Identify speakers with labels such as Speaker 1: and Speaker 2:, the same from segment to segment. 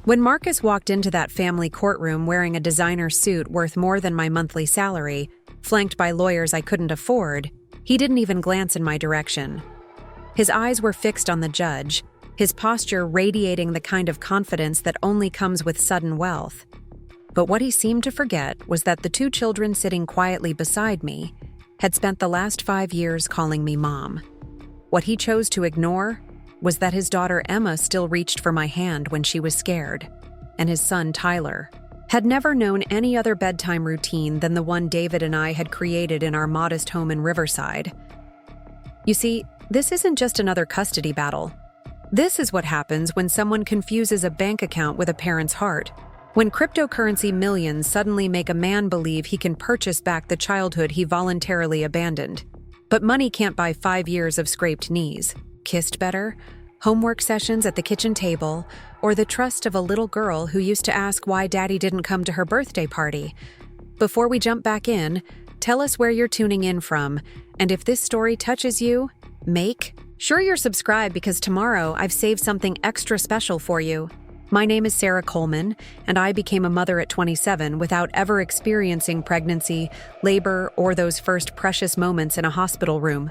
Speaker 1: When Marcus walked into that family courtroom wearing a designer suit worth more than my monthly salary, flanked by lawyers I couldn't afford, he didn't even glance in my direction. His eyes were fixed on the judge, his posture radiating the kind of confidence that only comes with sudden wealth. But what he seemed to forget was that the two children sitting quietly beside me had spent the last 5 years calling me Mom. What he chose to ignore was that his daughter Emma still reached for my hand when she was scared, and his son Tyler had never known any other bedtime routine than the one David and I had created in our modest home in Riverside. You see, this isn't just another custody battle. This is what happens when someone confuses a bank account with a parent's heart, when cryptocurrency millions suddenly make a man believe he can purchase back the childhood he voluntarily abandoned. But money can't buy 5 years of scraped knees, kissed better, homework sessions at the kitchen table, or the trust of a little girl who used to ask why Daddy didn't come to her birthday party. Before we jump back in, tell us where you're tuning in from, and if this story touches you, make sure you're subscribed because tomorrow I've saved something extra special for you. My name is Sarah Coleman, and I became a mother at 27 without ever experiencing pregnancy, labor, or those first precious moments in a hospital room.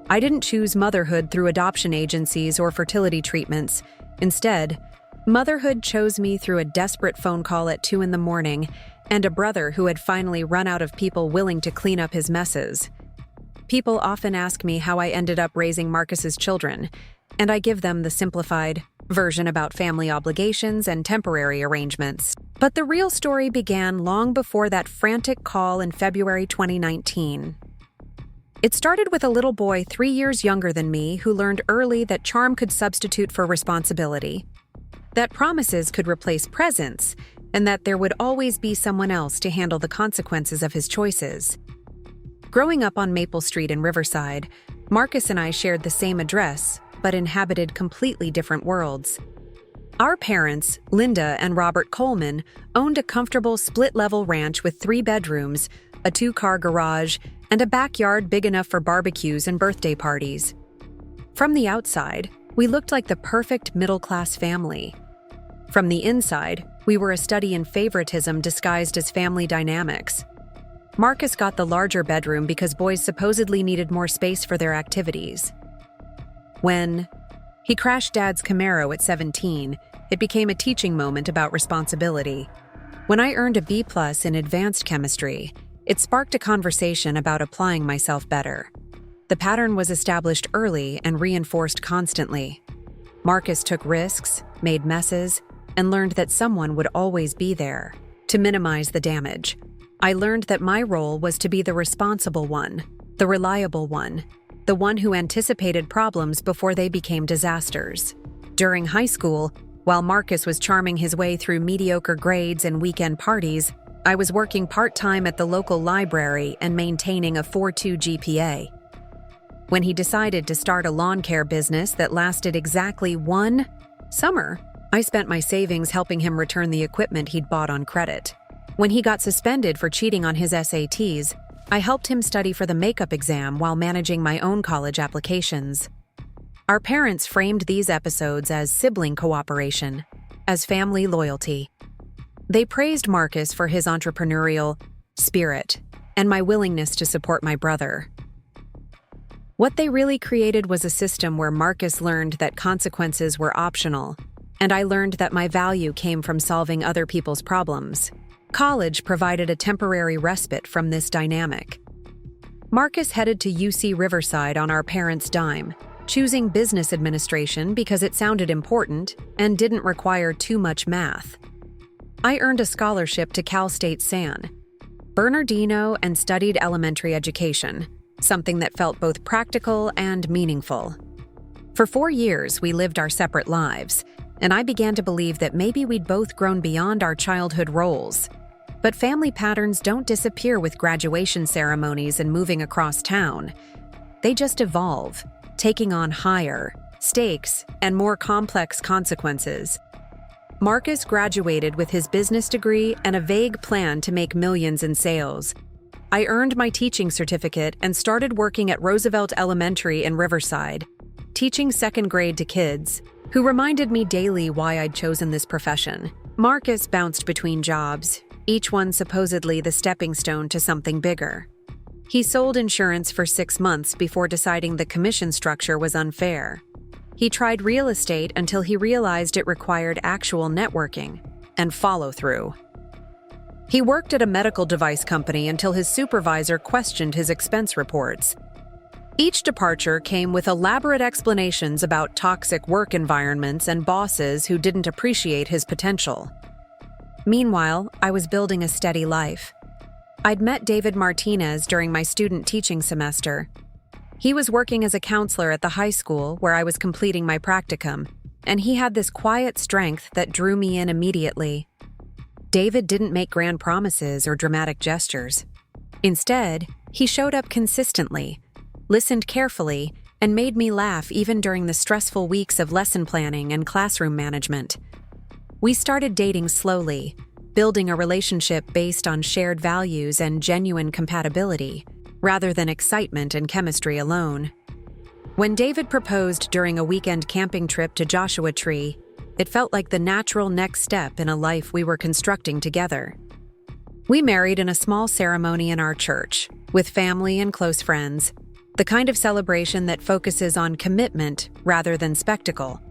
Speaker 1: I didn't choose motherhood through adoption agencies or fertility treatments. Instead, motherhood chose me through a desperate phone call at 2 a.m. and a brother who had finally run out of people willing to clean up his messes. People often ask me how I ended up raising Marcus's children, and I give them the simplified version about family obligations and temporary arrangements. But the real story began long before that frantic call in February 2019. It started with a little boy 3 years younger than me who learned early that charm could substitute for responsibility, that promises could replace presents, and that there would always be someone else to handle the consequences of his choices. Growing up on Maple Street in Riverside, Marcus and I shared the same address, but inhabited completely different worlds. Our parents, Linda and Robert Coleman, owned a comfortable split-level ranch with 3 bedrooms, a 2-car garage, and a backyard big enough for barbecues and birthday parties. From the outside, we looked like the perfect middle-class family. From the inside, we were a study in favoritism disguised as family dynamics. Marcus got the larger bedroom because boys supposedly needed more space for their activities. When he crashed Dad's Camaro at 17, it became a teaching moment about responsibility. When I earned a B+ in advanced chemistry, it sparked a conversation about applying myself better. The pattern was established early and reinforced constantly. Marcus took risks, made messes, and learned that someone would always be there to minimize the damage. I learned that my role was to be the responsible one, the reliable one, the one who anticipated problems before they became disasters. During high school, while Marcus was charming his way through mediocre grades and weekend parties, I was working part-time at the local library and maintaining a 4.2 GPA. When he decided to start a lawn care business that lasted exactly 1 summer, I spent my savings helping him return the equipment he'd bought on credit. When he got suspended for cheating on his SATs, I helped him study for the makeup exam while managing my own college applications. Our parents framed these episodes as sibling cooperation, as family loyalty. They praised Marcus for his entrepreneurial spirit and my willingness to support my brother. What they really created was a system where Marcus learned that consequences were optional, and I learned that my value came from solving other people's problems. College provided a temporary respite from this dynamic. Marcus headed to UC Riverside on our parents' dime, choosing business administration because it sounded important and didn't require too much math. I earned a scholarship to Cal State San Bernardino and studied elementary education, something that felt both practical and meaningful. For 4 years, we lived our separate lives, and I began to believe that maybe we'd both grown beyond our childhood roles. But family patterns don't disappear with graduation ceremonies and moving across town. They just evolve, taking on higher stakes and more complex consequences. Marcus graduated with his business degree and a vague plan to make millions in sales. I earned my teaching certificate and started working at Roosevelt Elementary in Riverside, teaching second grade to kids, who reminded me daily why I'd chosen this profession. Marcus bounced between jobs, each one supposedly the stepping stone to something bigger. He sold insurance for 6 months before deciding the commission structure was unfair. He tried real estate until he realized it required actual networking and follow-through. He worked at a medical device company until his supervisor questioned his expense reports. Each departure came with elaborate explanations about toxic work environments and bosses who didn't appreciate his potential. Meanwhile, I was building a steady life. I'd met David Martinez during my student teaching semester. He was working as a counselor at the high school where I was completing my practicum, and he had this quiet strength that drew me in immediately. David didn't make grand promises or dramatic gestures. Instead, he showed up consistently, listened carefully, and made me laugh even during the stressful weeks of lesson planning and classroom management. We started dating slowly, building a relationship based on shared values and genuine compatibility, rather than excitement and chemistry alone. When David proposed during a weekend camping trip to Joshua Tree, it felt like the natural next step in a life we were constructing together. We married in a small ceremony in our church, with family and close friends, the kind of celebration that focuses on commitment rather than spectacle.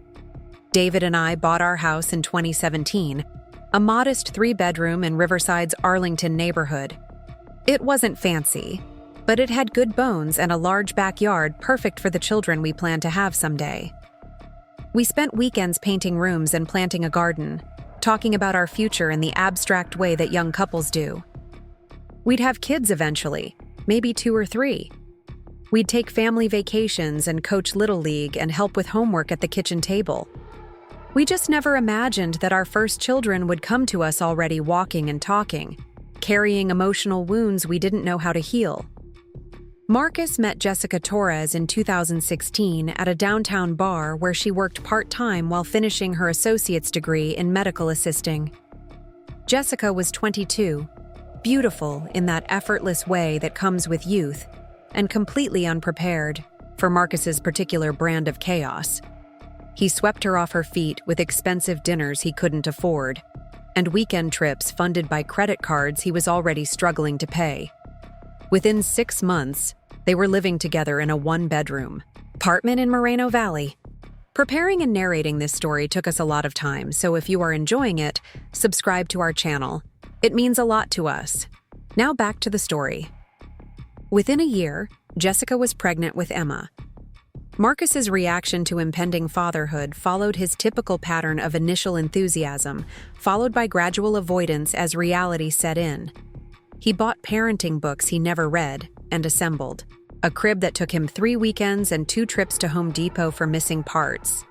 Speaker 1: David and I bought our house in 2017, a modest 3-bedroom in Riverside's Arlington neighborhood. It wasn't fancy, but it had good bones and a large backyard perfect for the children we plan to have someday. We spent weekends painting rooms and planting a garden, talking about our future in the abstract way that young couples do. We'd have kids eventually, maybe 2 or 3. We'd take family vacations and coach Little League and help with homework at the kitchen table. We just never imagined that our first children would come to us already walking and talking, carrying emotional wounds we didn't know how to heal. Marcus met Jessica Torres in 2016 at a downtown bar where she worked part-time while finishing her associate's degree in medical assisting. Jessica was 22, beautiful in that effortless way that comes with youth, and completely unprepared for Marcus's particular brand of chaos. He swept her off her feet with expensive dinners he couldn't afford, and weekend trips funded by credit cards he was already struggling to pay. Within 6 months, they were living together in a 1-bedroom apartment in Moreno Valley. Preparing and narrating this story took us a lot of time, so if you are enjoying it, subscribe to our channel. It means a lot to us. Now back to the story. Within a year, Jessica was pregnant with Emma. Marcus's reaction to impending fatherhood followed his typical pattern of initial enthusiasm, followed by gradual avoidance as reality set in. He bought parenting books he never read and assembled, a crib that took him 3 weekends and 2 trips to Home Depot for missing parts.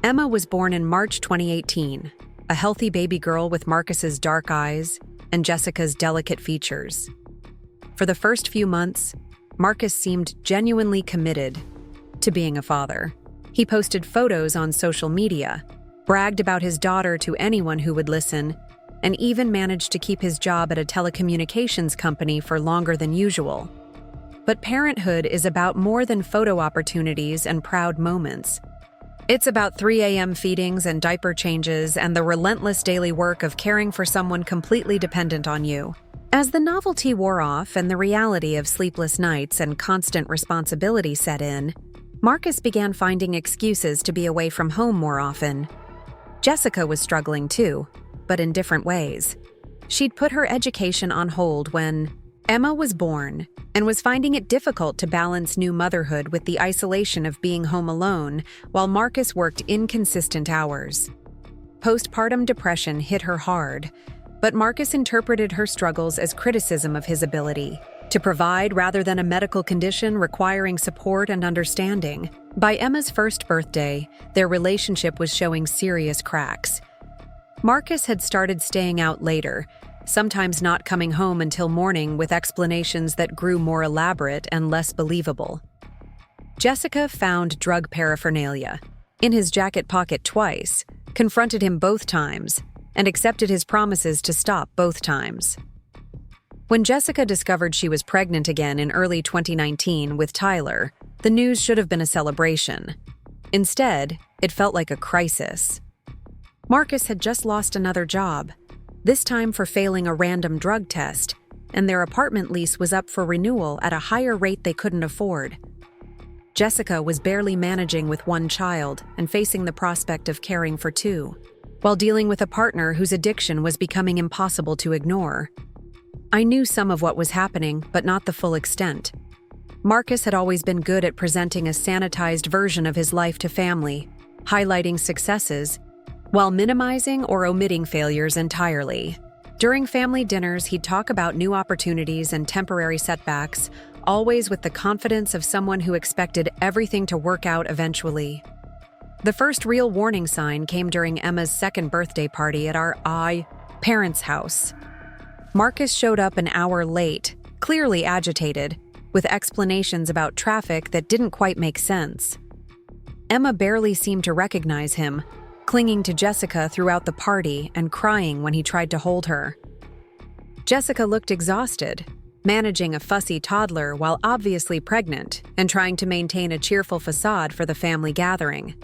Speaker 1: Emma was born in March 2018, a healthy baby girl with Marcus's dark eyes and Jessica's delicate features. For the first few months, Marcus seemed genuinely committed to being a father. He posted photos on social media, bragged about his daughter to anyone who would listen, and even managed to keep his job at a telecommunications company for longer than usual. But parenthood is about more than photo opportunities and proud moments. It's about 3 a.m. feedings and diaper changes and the relentless daily work of caring for someone completely dependent on you. As the novelty wore off and the reality of sleepless nights and constant responsibility set in, Marcus began finding excuses to be away from home more often. Jessica was struggling too, but in different ways. She'd put her education on hold when Emma was born and was finding it difficult to balance new motherhood with the isolation of being home alone while Marcus worked inconsistent hours. Postpartum depression hit her hard, but Marcus interpreted her struggles as criticism of his ability to provide rather than a medical condition requiring support and understanding. By Emma's first birthday, their relationship was showing serious cracks. Marcus had started staying out later, sometimes not coming home until morning with explanations that grew more elaborate and less believable. Jessica found drug paraphernalia in his jacket pocket twice, confronted him both times, and accepted his promises to stop both times. When Jessica discovered she was pregnant again in early 2019 with Tyler, the news should have been a celebration. Instead, It felt like a crisis. Marcus had just lost another job, this time for failing a random drug test, and their apartment lease was up for renewal at a higher rate they couldn't afford. Jessica was barely managing with one child and facing the prospect of caring for two, while dealing with a partner whose addiction was becoming impossible to ignore. I knew some of what was happening, but not the full extent. Marcus had always been good at presenting a sanitized version of his life to family, highlighting successes, while minimizing or omitting failures entirely. During family dinners, he'd talk about new opportunities and temporary setbacks, always with the confidence of someone who expected everything to work out eventually. The first real warning sign came during Emma's second birthday party at our parents' house. Marcus showed up an hour late, clearly agitated, with explanations about traffic that didn't quite make sense. Emma barely seemed to recognize him, clinging to Jessica throughout the party and crying when he tried to hold her. Jessica looked exhausted, managing a fussy toddler while obviously pregnant and trying to maintain a cheerful facade for the family gathering.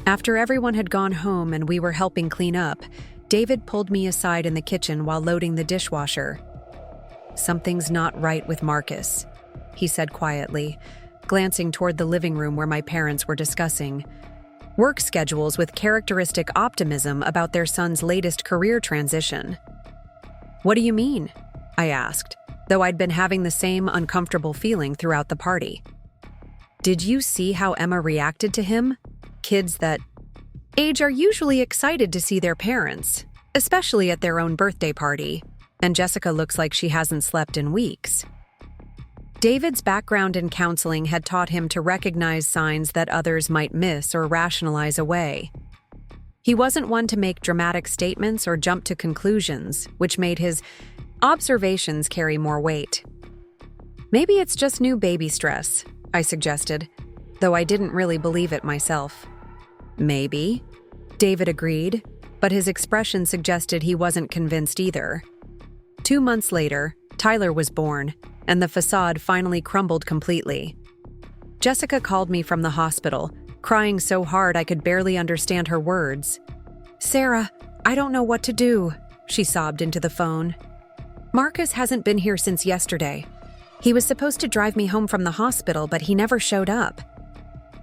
Speaker 1: After everyone had gone home and we were helping clean up, David pulled me aside in the kitchen while loading the dishwasher. "Something's not right with Marcus," he said quietly, glancing toward the living room where my parents were discussing work schedules with characteristic optimism about their son's latest career transition. "What do you mean?" I asked, though I'd been having the same uncomfortable feeling throughout the party. "Did you see how Emma reacted to him? Kids that age are usually excited to see their parents, especially at their own birthday party, and Jessica looks like she hasn't slept in weeks." David's background in counseling had taught him to recognize signs that others might miss or rationalize away. He wasn't one to make dramatic statements or jump to conclusions, which made his observations carry more weight. "Maybe it's just new baby stress," I suggested, though I didn't really believe it myself. "Maybe," David agreed, but his expression suggested he wasn't convinced either. 2 months later, Tyler was born, and the facade finally crumbled completely. Jessica called me from the hospital, crying so hard I could barely understand her words. "Sarah, I don't know what to do," she sobbed into the phone. "Marcus hasn't been here since yesterday. He was supposed to drive me home from the hospital, but he never showed up.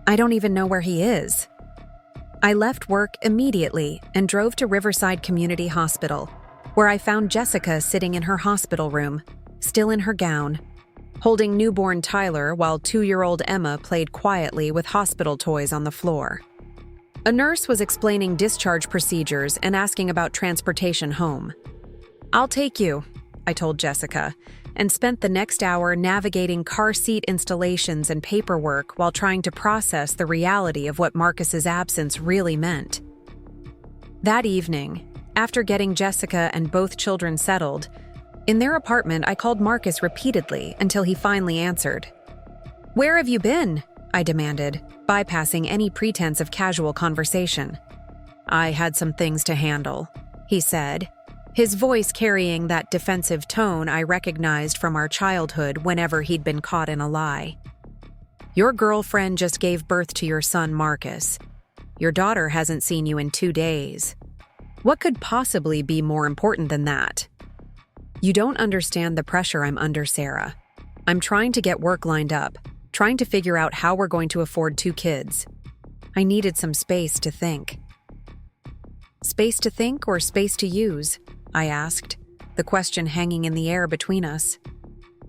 Speaker 1: I don't even know where he is." I left work immediately and drove to Riverside Community Hospital, where I found Jessica sitting in her hospital room, still in her gown, holding newborn Tyler while 2-year-old Emma played quietly with hospital toys on the floor. A nurse was explaining discharge procedures and asking about transportation home. "I'll take you," I told Jessica, and spent the next hour navigating car seat installations and paperwork while trying to process the reality of what Marcus's absence really meant. That evening, after getting Jessica and both children settled, in their apartment I called Marcus repeatedly until he finally answered. "Where have you been?" I demanded, bypassing any pretense of casual conversation. "I had some things to handle," he said, his voice carrying that defensive tone I recognized from our childhood whenever he'd been caught in a lie. "Your girlfriend just gave birth to your son, Marcus. Your daughter hasn't seen you in 2 days. What could possibly be more important than that? You don't understand the pressure I'm under, Sarah. I'm trying to get work lined up, trying to figure out how we're going to afford 2 kids. I needed some space to think." "Space to think or space to use?" I asked, the question hanging in the air between us.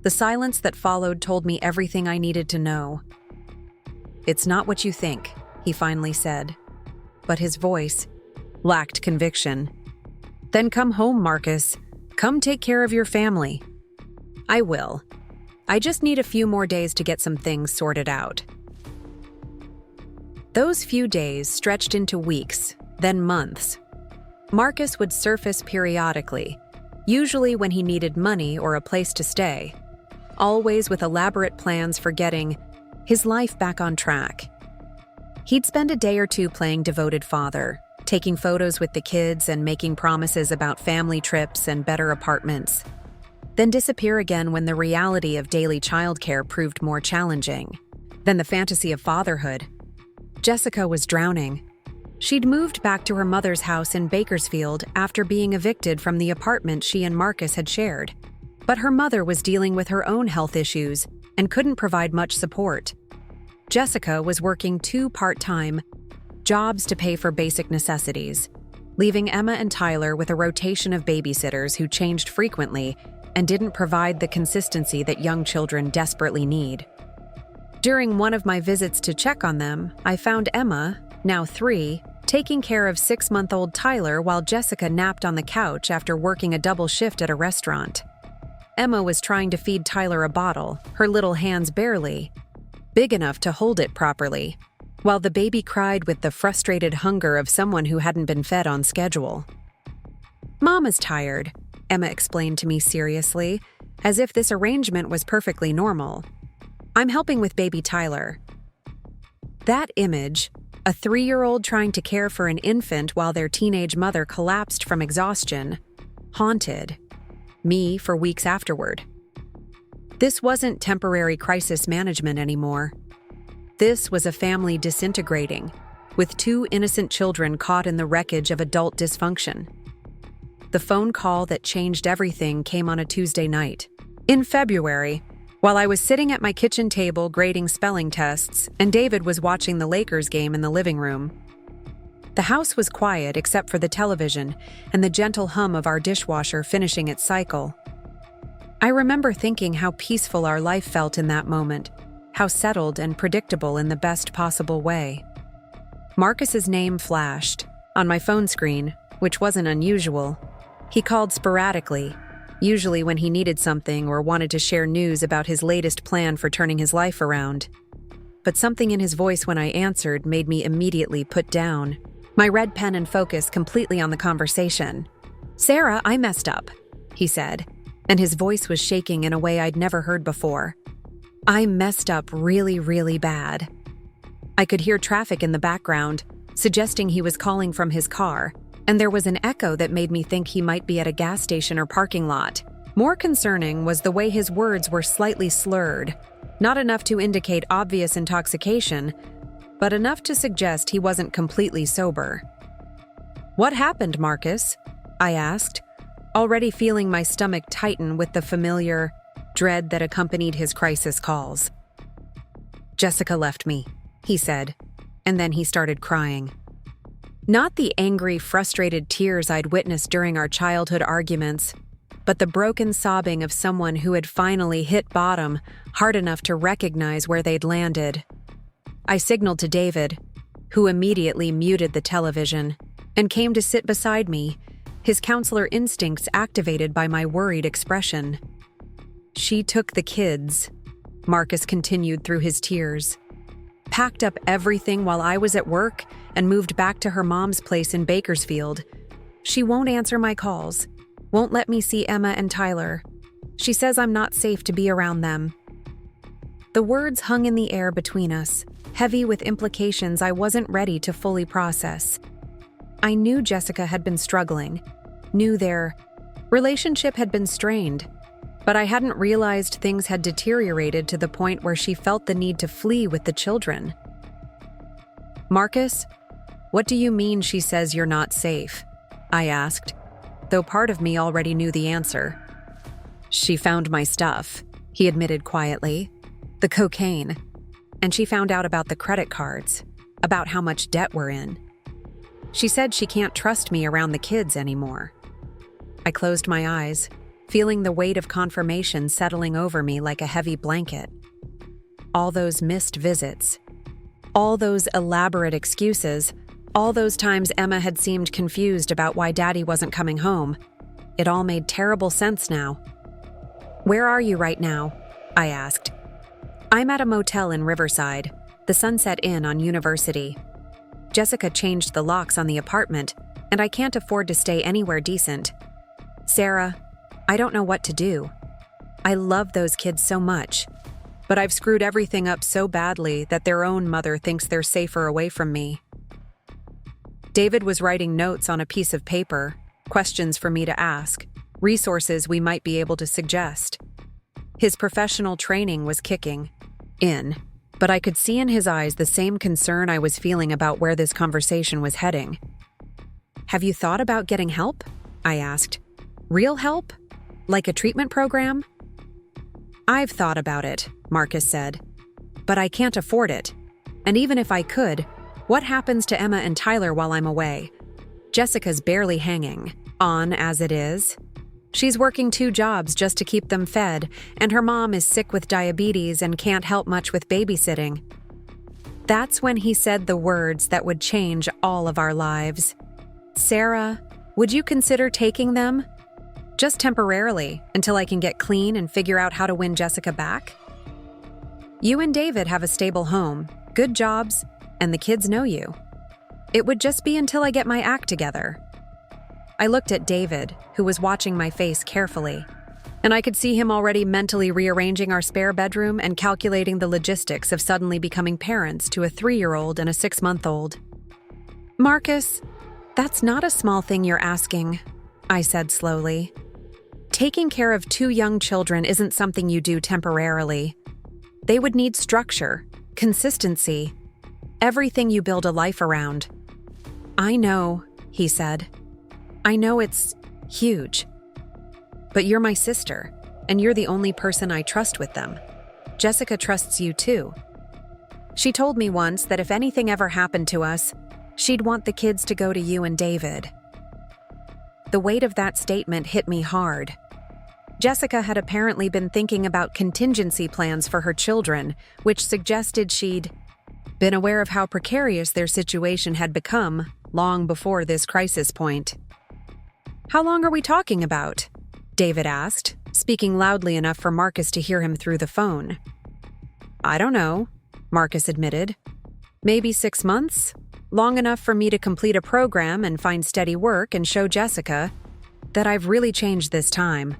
Speaker 1: The silence that followed told me everything I needed to know. "It's not what you think," he finally said, but his voice lacked conviction. "Then come home, Marcus. Come take care of your family." "I will. I just need a few more days to get some things sorted out." Those few days stretched into weeks, then months. Marcus would surface periodically, usually when he needed money or a place to stay, always with elaborate plans for getting his life back on track. He'd spend a day or two playing devoted father, taking photos with the kids and making promises about family trips and better apartments, then disappear again when the reality of daily childcare proved more challenging than the fantasy of fatherhood. Jessica was drowning. She'd moved back to her mother's house in Bakersfield after being evicted from the apartment she and Marcus had shared. But her mother was dealing with her own health issues and couldn't provide much support. Jessica was working 2 part-time jobs to pay for basic necessities, leaving Emma and Tyler with a rotation of babysitters who changed frequently and didn't provide the consistency that young children desperately need. During one of my visits to check on them, I found Emma, now 3, taking care of 6-month-old Tyler while Jessica napped on the couch after working a double shift at a restaurant. Emma was trying to feed Tyler a bottle, her little hands barely big enough to hold it properly, while the baby cried with the frustrated hunger of someone who hadn't been fed on schedule. "Mama's tired," Emma explained to me seriously, as if this arrangement was perfectly normal. "I'm helping with baby Tyler." That image, a 3-year-old trying to care for an infant while their teenage mother collapsed from exhaustion, haunted me for weeks afterward. This wasn't temporary crisis management anymore. This was a family disintegrating, with 2 innocent children caught in the wreckage of adult dysfunction. The phone call that changed everything came on a Tuesday night. In February, while I was sitting at my kitchen table grading spelling tests, and David was watching the Lakers game in the living room. The house was quiet except for the television and the gentle hum of our dishwasher finishing its cycle. I remember thinking how peaceful our life felt in that moment, how settled and predictable in the best possible way. Marcus's name flashed on my phone screen, which wasn't unusual. He called sporadically, usually when he needed something or wanted to share news about his latest plan for turning his life around. But something in his voice when I answered made me immediately put down my red pen and focus completely on the conversation. "Sarah, I messed up," he said, and his voice was shaking in a way I'd never heard before. I messed up really, really bad. I could hear traffic in the background, suggesting he was calling from his car, and there was an echo that made me think he might be at a gas station or parking lot. More concerning was the way his words were slightly slurred, not enough to indicate obvious intoxication, but enough to suggest he wasn't completely sober. "What happened, Marcus?" I asked, already feeling my stomach tighten with the familiar dread that accompanied his crisis calls. "Jessica left me," he said, and then he started crying. Not the angry, frustrated tears I'd witnessed during our childhood arguments, but the broken sobbing of someone who had finally hit bottom hard enough to recognize where they'd landed. I signaled to David, who immediately muted the television, and came to sit beside me, his counselor instincts activated by my worried expression. "She took the kids," Marcus continued through his tears. "Packed up everything while I was at work and moved back to her mom's place in Bakersfield. She won't answer my calls, won't let me see Emma and Tyler. She says I'm not safe to be around them." The words hung in the air between us, heavy with implications I wasn't ready to fully process. I knew Jessica had been struggling, knew their relationship had been strained, but I hadn't realized things had deteriorated to the point where she felt the need to flee with the children. "Marcus, what do you mean she says you're not safe?" I asked, though part of me already knew the answer. "She found my stuff," he admitted quietly. "The cocaine. And she found out about the credit cards, about how much debt we're in. She said she can't trust me around the kids anymore." I closed my eyes, feeling the weight of confirmation settling over me like a heavy blanket. All those missed visits, all those elaborate excuses, all those times Emma had seemed confused about why Daddy wasn't coming home. It all made terrible sense now. "Where are you right now?" I asked. "I'm at a motel in Riverside, the Sunset Inn on University. Jessica changed the locks on the apartment, and I can't afford to stay anywhere decent. Sarah, I don't know what to do. I love those kids so much, but I've screwed everything up so badly that their own mother thinks they're safer away from me." David was writing notes on a piece of paper, questions for me to ask, resources we might be able to suggest. His professional training was kicking in, but I could see in his eyes the same concern I was feeling about where this conversation was heading. "Have you thought about getting help?" I asked. "Real help? Like a treatment program?" "I've thought about it," Marcus said. "But I can't afford it. And even if I could, what happens to Emma and Tyler while I'm away? Jessica's barely hanging on as it is. She's working 2 jobs just to keep them fed, and her mom is sick with diabetes and can't help much with babysitting." That's when he said the words that would change all of our lives. "Sarah, would you consider taking them? Just temporarily, until I can get clean and figure out how to win Jessica back? You and David have a stable home, good jobs, and the kids know you. It would just be until I get my act together." I looked at David, who was watching my face carefully, and I could see him already mentally rearranging our spare bedroom and calculating the logistics of suddenly becoming parents to a 3-year-old and a 6-month-old. "Marcus, that's not a small thing you're asking," I said slowly. "Taking care of 2 young children isn't something you do temporarily. They would need structure, consistency, everything you build a life around." "I know," he said. "I know it's huge. But you're my sister, and you're the only person I trust with them. Jessica trusts you too. She told me once that if anything ever happened to us, she'd want the kids to go to you and David." The weight of that statement hit me hard. Jessica had apparently been thinking about contingency plans for her children, which suggested she'd been aware of how precarious their situation had become long before this crisis point. "How long are we talking about?" David asked, speaking loudly enough for Marcus to hear him through the phone. "I don't know," Marcus admitted. "Maybe 6 months? Long enough for me to complete a program and find steady work and show Jessica that I've really changed this time."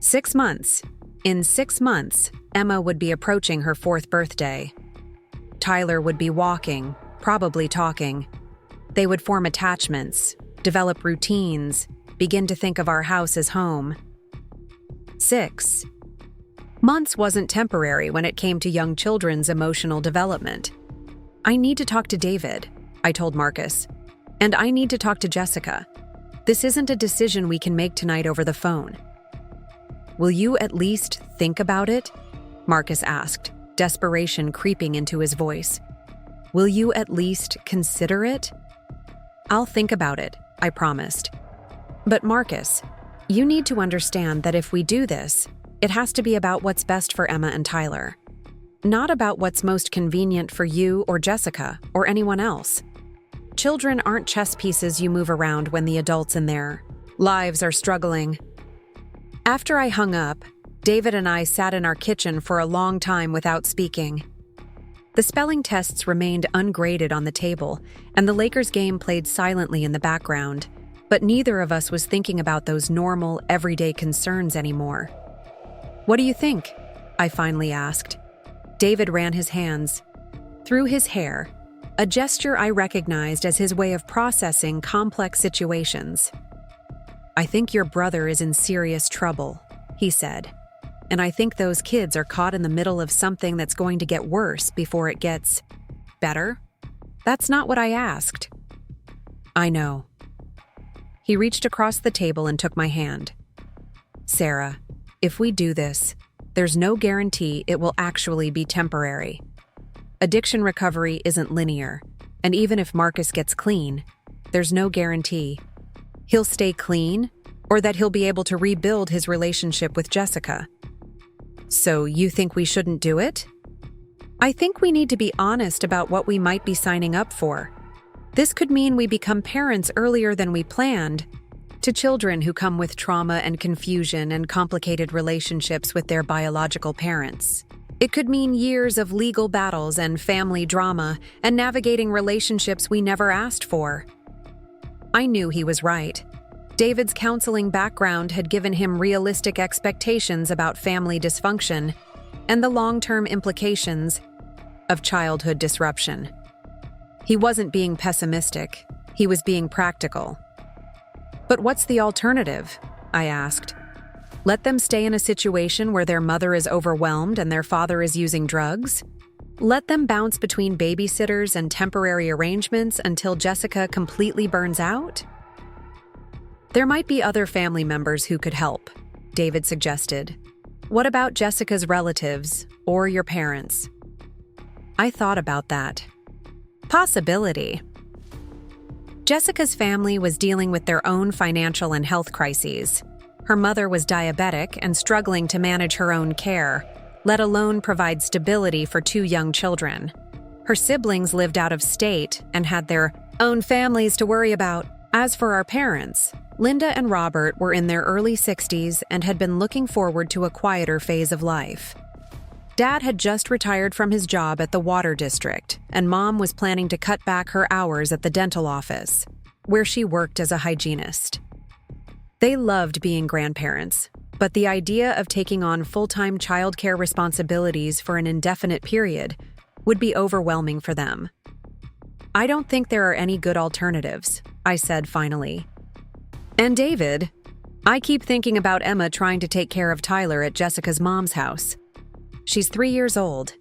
Speaker 1: 6 months. In 6 months, Emma would be approaching her 4th birthday. Tyler would be walking, probably talking. They would form attachments, develop routines, begin to think of our house as home. 6 months wasn't temporary when it came to young children's emotional development. "I need to talk to David," I told Marcus. "And I need to talk to Jessica. This isn't a decision we can make tonight over the phone." "Will you at least think about it?" Marcus asked, desperation creeping into his voice. "Will you at least consider it?" "I'll think about it," I promised. "But Marcus, you need to understand that if we do this, it has to be about what's best for Emma and Tyler. Not about what's most convenient for you or Jessica or anyone else. Children aren't chess pieces you move around when the adults in their lives are struggling." After I hung up, David and I sat in our kitchen for a long time without speaking. The spelling tests remained ungraded on the table, and the Lakers game played silently in the background, but neither of us was thinking about those normal, everyday concerns anymore. "What do you think?" I finally asked. David ran his hands through his hair, a gesture I recognized as his way of processing complex situations. "I think your brother is in serious trouble," he said. "And I think those kids are caught in the middle of something that's going to get worse before it gets better." "That's not what I asked." "I know." He reached across the table and took my hand. "Sarah, if we do this, there's no guarantee it will actually be temporary. Addiction recovery isn't linear, and even if Marcus gets clean, there's no guarantee he'll stay clean or that he'll be able to rebuild his relationship with Jessica. So you think we shouldn't do it?" "I think we need to be honest about what we might be signing up for. This could mean we become parents earlier than we planned, to children who come with trauma and confusion and complicated relationships with their biological parents. It could mean years of legal battles and family drama and navigating relationships we never asked for." I knew he was right. David's counseling background had given him realistic expectations about family dysfunction and the long-term implications of childhood disruption. He wasn't being pessimistic, he was being practical. "But what's the alternative?" I asked. Let them stay in a situation where their mother is overwhelmed and their father is using drugs? Let them bounce between babysitters and temporary arrangements until Jessica completely burns out? There might be other family members who could help, David suggested. What about Jessica's relatives or your parents? I thought about that. Possibility. Jessica's family was dealing with their own financial and health crises. Her mother was diabetic and struggling to manage her own care, let alone provide stability for 2 young children. Her siblings lived out of state and had their own families to worry about. As for our parents, Linda and Robert were in their early 60s and had been looking forward to a quieter phase of life. Dad had just retired from his job at the water district, and Mom was planning to cut back her hours at the dental office, where she worked as a hygienist. They loved being grandparents, but the idea of taking on full-time childcare responsibilities for an indefinite period would be overwhelming for them. I don't think there are any good alternatives, I said finally. And David, I keep thinking about Emma trying to take care of Tyler at Jessica's mom's house. She's 3 years old,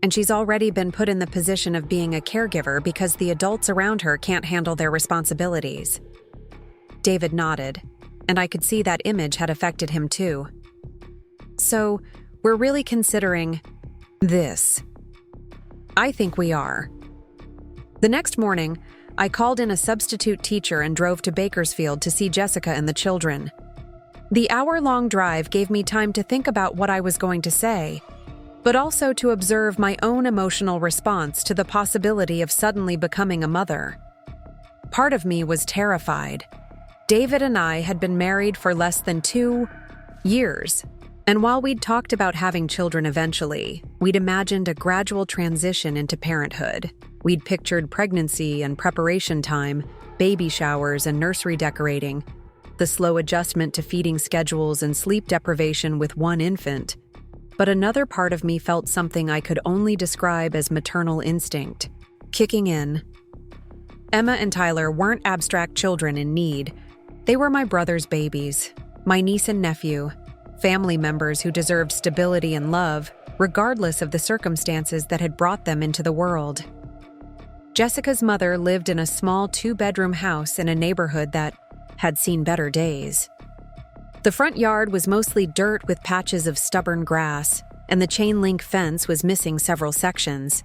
Speaker 1: and she's already been put in the position of being a caregiver because the adults around her can't handle their responsibilities. David nodded, and I could see that image had affected him too. So, we're really considering this. I think we are. The next morning, I called in a substitute teacher and drove to Bakersfield to see Jessica and the children. The hour-long drive gave me time to think about what I was going to say, but also to observe my own emotional response to the possibility of suddenly becoming a mother. Part of me was terrified. David and I had been married for less than 2 years, and while we'd talked about having children eventually, we'd imagined a gradual transition into parenthood. We'd pictured pregnancy and preparation time, baby showers and nursery decorating, the slow adjustment to feeding schedules and sleep deprivation with 1 infant. But another part of me felt something I could only describe as maternal instinct, kicking in. Emma and Tyler weren't abstract children in need. They were my brother's babies, my niece and nephew, family members who deserved stability and love, regardless of the circumstances that had brought them into the world. Jessica's mother lived in a small 2-bedroom house in a neighborhood that had seen better days. The front yard was mostly dirt with patches of stubborn grass, and the chain-link fence was missing several sections.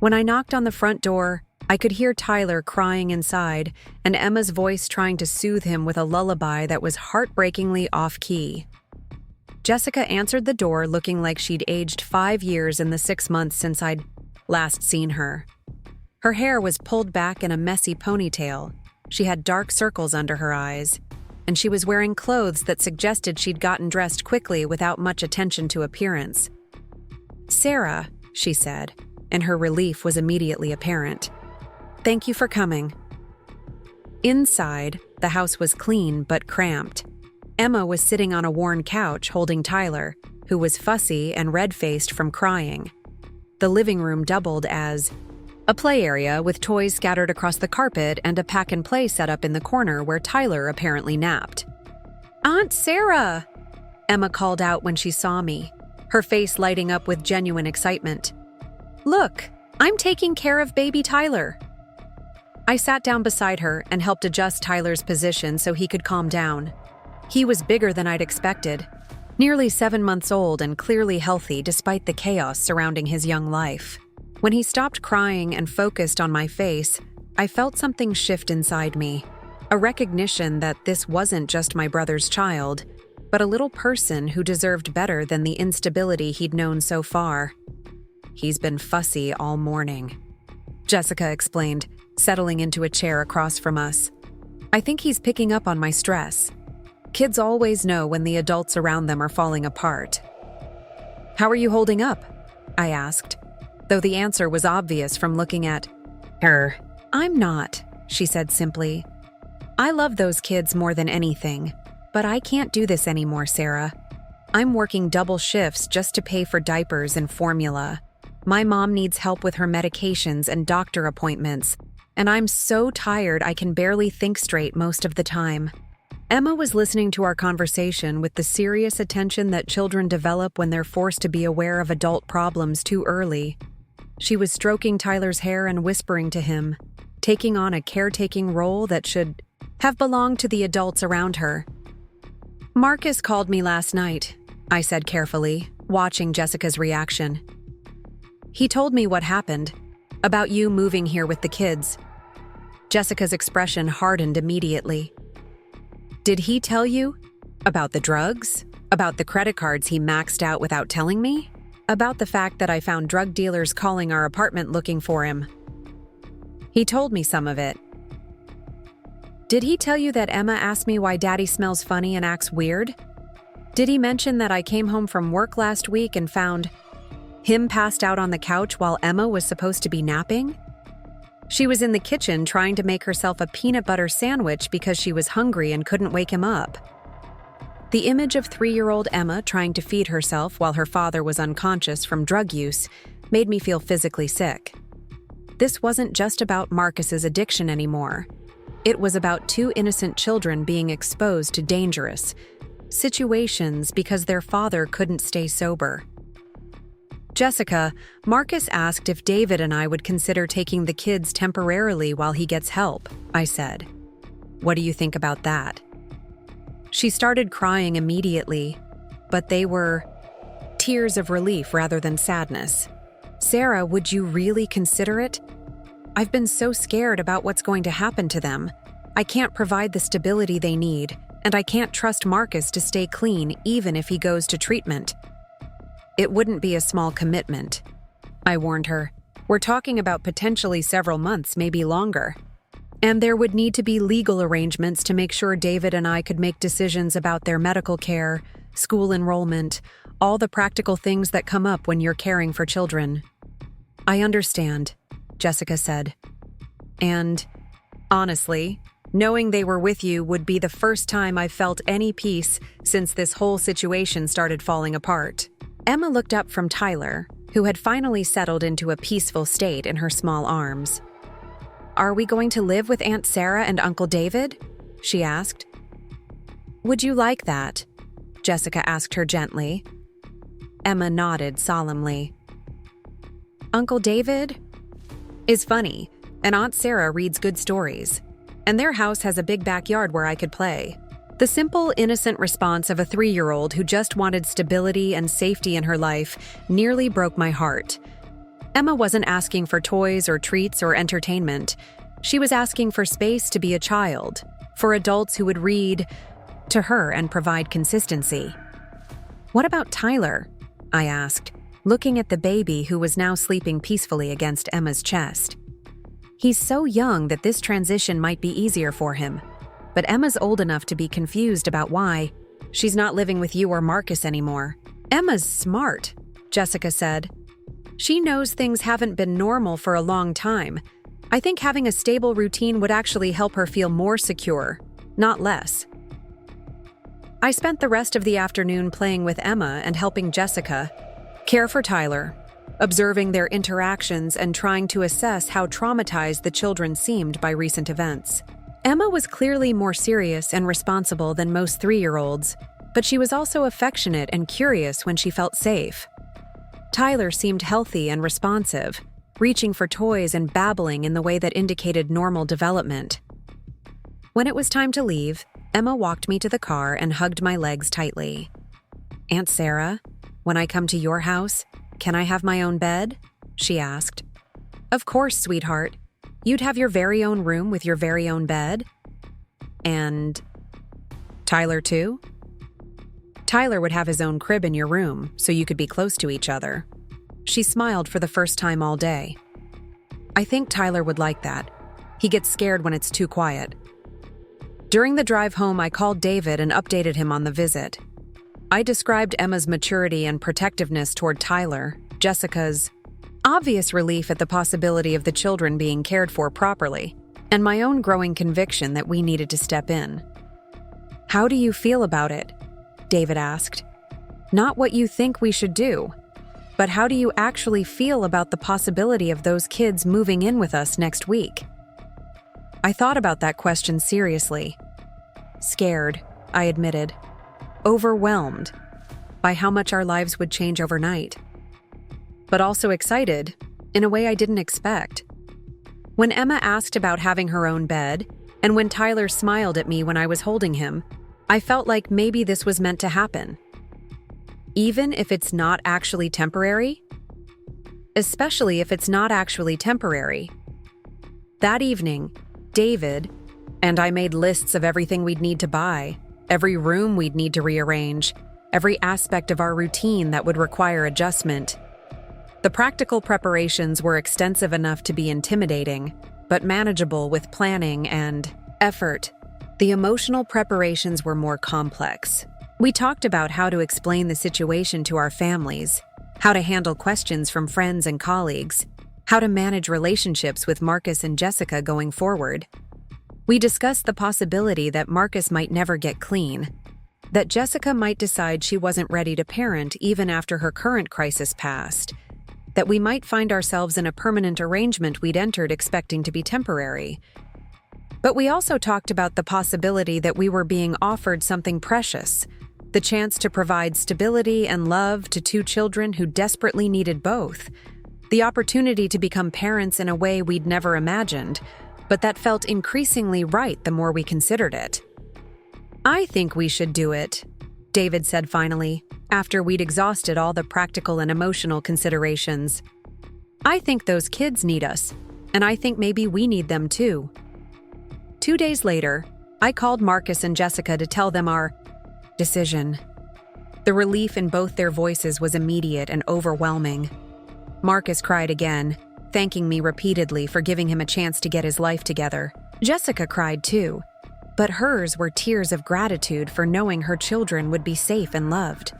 Speaker 1: When I knocked on the front door, I could hear Tyler crying inside and Emma's voice trying to soothe him with a lullaby that was heartbreakingly off-key. Jessica answered the door looking like she'd aged 5 years in the 6 months since I'd last seen her. Her hair was pulled back in a messy ponytail. She had dark circles under her eyes, and she was wearing clothes that suggested she'd gotten dressed quickly without much attention to appearance. "Sarah," she said, and her relief was immediately apparent. "Thank you for coming." Inside, the house was clean but cramped. Emma was sitting on a worn couch holding Tyler, who was fussy and red-faced from crying. The living room doubled as a play area with toys scattered across the carpet and a pack-and-play set up in the corner where Tyler apparently napped. "Aunt Sarah!" Emma called out when she saw me, her face lighting up with genuine excitement. "Look, I'm taking care of baby Tyler." I sat down beside her and helped adjust Tyler's position so he could calm down. He was bigger than I'd expected, nearly 7 months old and clearly healthy despite the chaos surrounding his young life. When he stopped crying and focused on my face, I felt something shift inside me, a recognition that this wasn't just my brother's child, but a little person who deserved better than the instability he'd known so far. "He's been fussy all morning," Jessica explained, settling into a chair across from us. "I think he's picking up on my stress. Kids always know when the adults around them are falling apart." "How are you holding up?" I asked, though the answer was obvious from looking at her. "I'm not," she said simply. "I love those kids more than anything, but I can't do this anymore, Sarah. I'm working double shifts just to pay for diapers and formula. My mom needs help with her medications and doctor appointments, and I'm so tired I can barely think straight most of the time." Emma was listening to our conversation with the serious attention that children develop when they're forced to be aware of adult problems too early. She was stroking Tyler's hair and whispering to him, taking on a caretaking role that should have belonged to the adults around her. "Marcus called me last night," I said carefully, watching Jessica's reaction. "He told me what happened, about you moving here with the kids." Jessica's expression hardened immediately. "Did he tell you? About the drugs? About the credit cards he maxed out without telling me? About the fact that I found drug dealers calling our apartment looking for him?" "He told me some of it." "Did he tell you that Emma asked me why Daddy smells funny and acts weird? Did he mention that I came home from work last week and found him passed out on the couch while Emma was supposed to be napping? She was in the kitchen trying to make herself a peanut butter sandwich because she was hungry and couldn't wake him up." The image of 3-year-old Emma trying to feed herself while her father was unconscious from drug use made me feel physically sick. This wasn't just about Marcus's addiction anymore. It was about 2 innocent children being exposed to dangerous situations because their father couldn't stay sober. "Jessica, Marcus asked if David and I would consider taking the kids temporarily while he gets help," I said. "What do you think about that?" She started crying immediately, but they were tears of relief rather than sadness. "Sarah, would you really consider it? I've been so scared about what's going to happen to them. I can't provide the stability they need, and I can't trust Marcus to stay clean even if he goes to treatment." "It wouldn't be a small commitment," I warned her. "We're talking about potentially several months, maybe longer. And there would need to be legal arrangements to make sure David and I could make decisions about their medical care, school enrollment, all the practical things that come up when you're caring for children." "I understand," Jessica said. "And honestly, knowing they were with you would be the first time I've felt any peace since this whole situation started falling apart." Emma looked up from Tyler, who had finally settled into a peaceful state in her small arms. "Are we going to live with Aunt Sarah and Uncle David?" she asked. "Would you like that?" Jessica asked her gently. Emma nodded solemnly. "Uncle David is funny, and Aunt Sarah reads good stories, and their house has a big backyard where I could play." The simple, innocent response of a 3-year-old who just wanted stability and safety in her life nearly broke my heart. Emma wasn't asking for toys or treats or entertainment. She was asking for space to be a child, for adults who would read to her and provide consistency. "What about Tyler?" I asked, looking at the baby who was now sleeping peacefully against Emma's chest. "He's so young that this transition might be easier for him. But Emma's old enough to be confused about why she's not living with you or Marcus anymore." "Emma's smart," Jessica said. "She knows things haven't been normal for a long time. I think having a stable routine would actually help her feel more secure, not less." I spent the rest of the afternoon playing with Emma and helping Jessica care for Tyler, observing their interactions and trying to assess how traumatized the children seemed by recent events. Emma was clearly more serious and responsible than most 3-year-olds, but she was also affectionate and curious when she felt safe. Tyler seemed healthy and responsive, reaching for toys and babbling in the way that indicated normal development. When it was time to leave, Emma walked me to the car and hugged my legs tightly. "Aunt Sarah, when I come to your house, can I have my own bed?" she asked. "Of course, sweetheart. You'd have your very own room with your very own bed." "And Tyler too?" "Tyler would have his own crib in your room, so you could be close to each other." She smiled for the first time all day. "I think Tyler would like that. He gets scared when it's too quiet." During the drive home, I called David and updated him on the visit. I described Emma's maturity and protectiveness toward Tyler, Jessica's obvious relief at the possibility of the children being cared for properly, and my own growing conviction that we needed to step in. "How do you feel about it?" David asked. "Not what you think we should do, but how do you actually feel about the possibility of those kids moving in with us next week?" I thought about that question seriously. Scared, I admitted, overwhelmed by how much our lives would change overnight, but also excited in a way I didn't expect. When Emma asked about having her own bed, and when Tyler smiled at me when I was holding him, I felt like maybe this was meant to happen. Even if it's not actually temporary? Especially if it's not actually temporary. That evening, David and I made lists of everything we'd need to buy, every room we'd need to rearrange, every aspect of our routine that would require adjustment. The practical preparations were extensive enough to be intimidating, but manageable with planning and effort. The emotional preparations were more complex. We talked about how to explain the situation to our families, how to handle questions from friends and colleagues, how to manage relationships with Marcus and Jessica going forward. We discussed the possibility that Marcus might never get clean, that Jessica might decide she wasn't ready to parent even after her current crisis passed, that we might find ourselves in a permanent arrangement we'd entered expecting to be temporary. But we also talked about the possibility that we were being offered something precious, the chance to provide stability and love to two children who desperately needed both, the opportunity to become parents in a way we'd never imagined, but that felt increasingly right the more we considered it. "I think we should do it," David said finally, after we'd exhausted all the practical and emotional considerations. "I think those kids need us, and I think maybe we need them too." 2 days later, I called Marcus and Jessica to tell them our decision. The relief in both their voices was immediate and overwhelming. Marcus cried again, thanking me repeatedly for giving him a chance to get his life together. Jessica cried too, but hers were tears of gratitude for knowing her children would be safe and loved.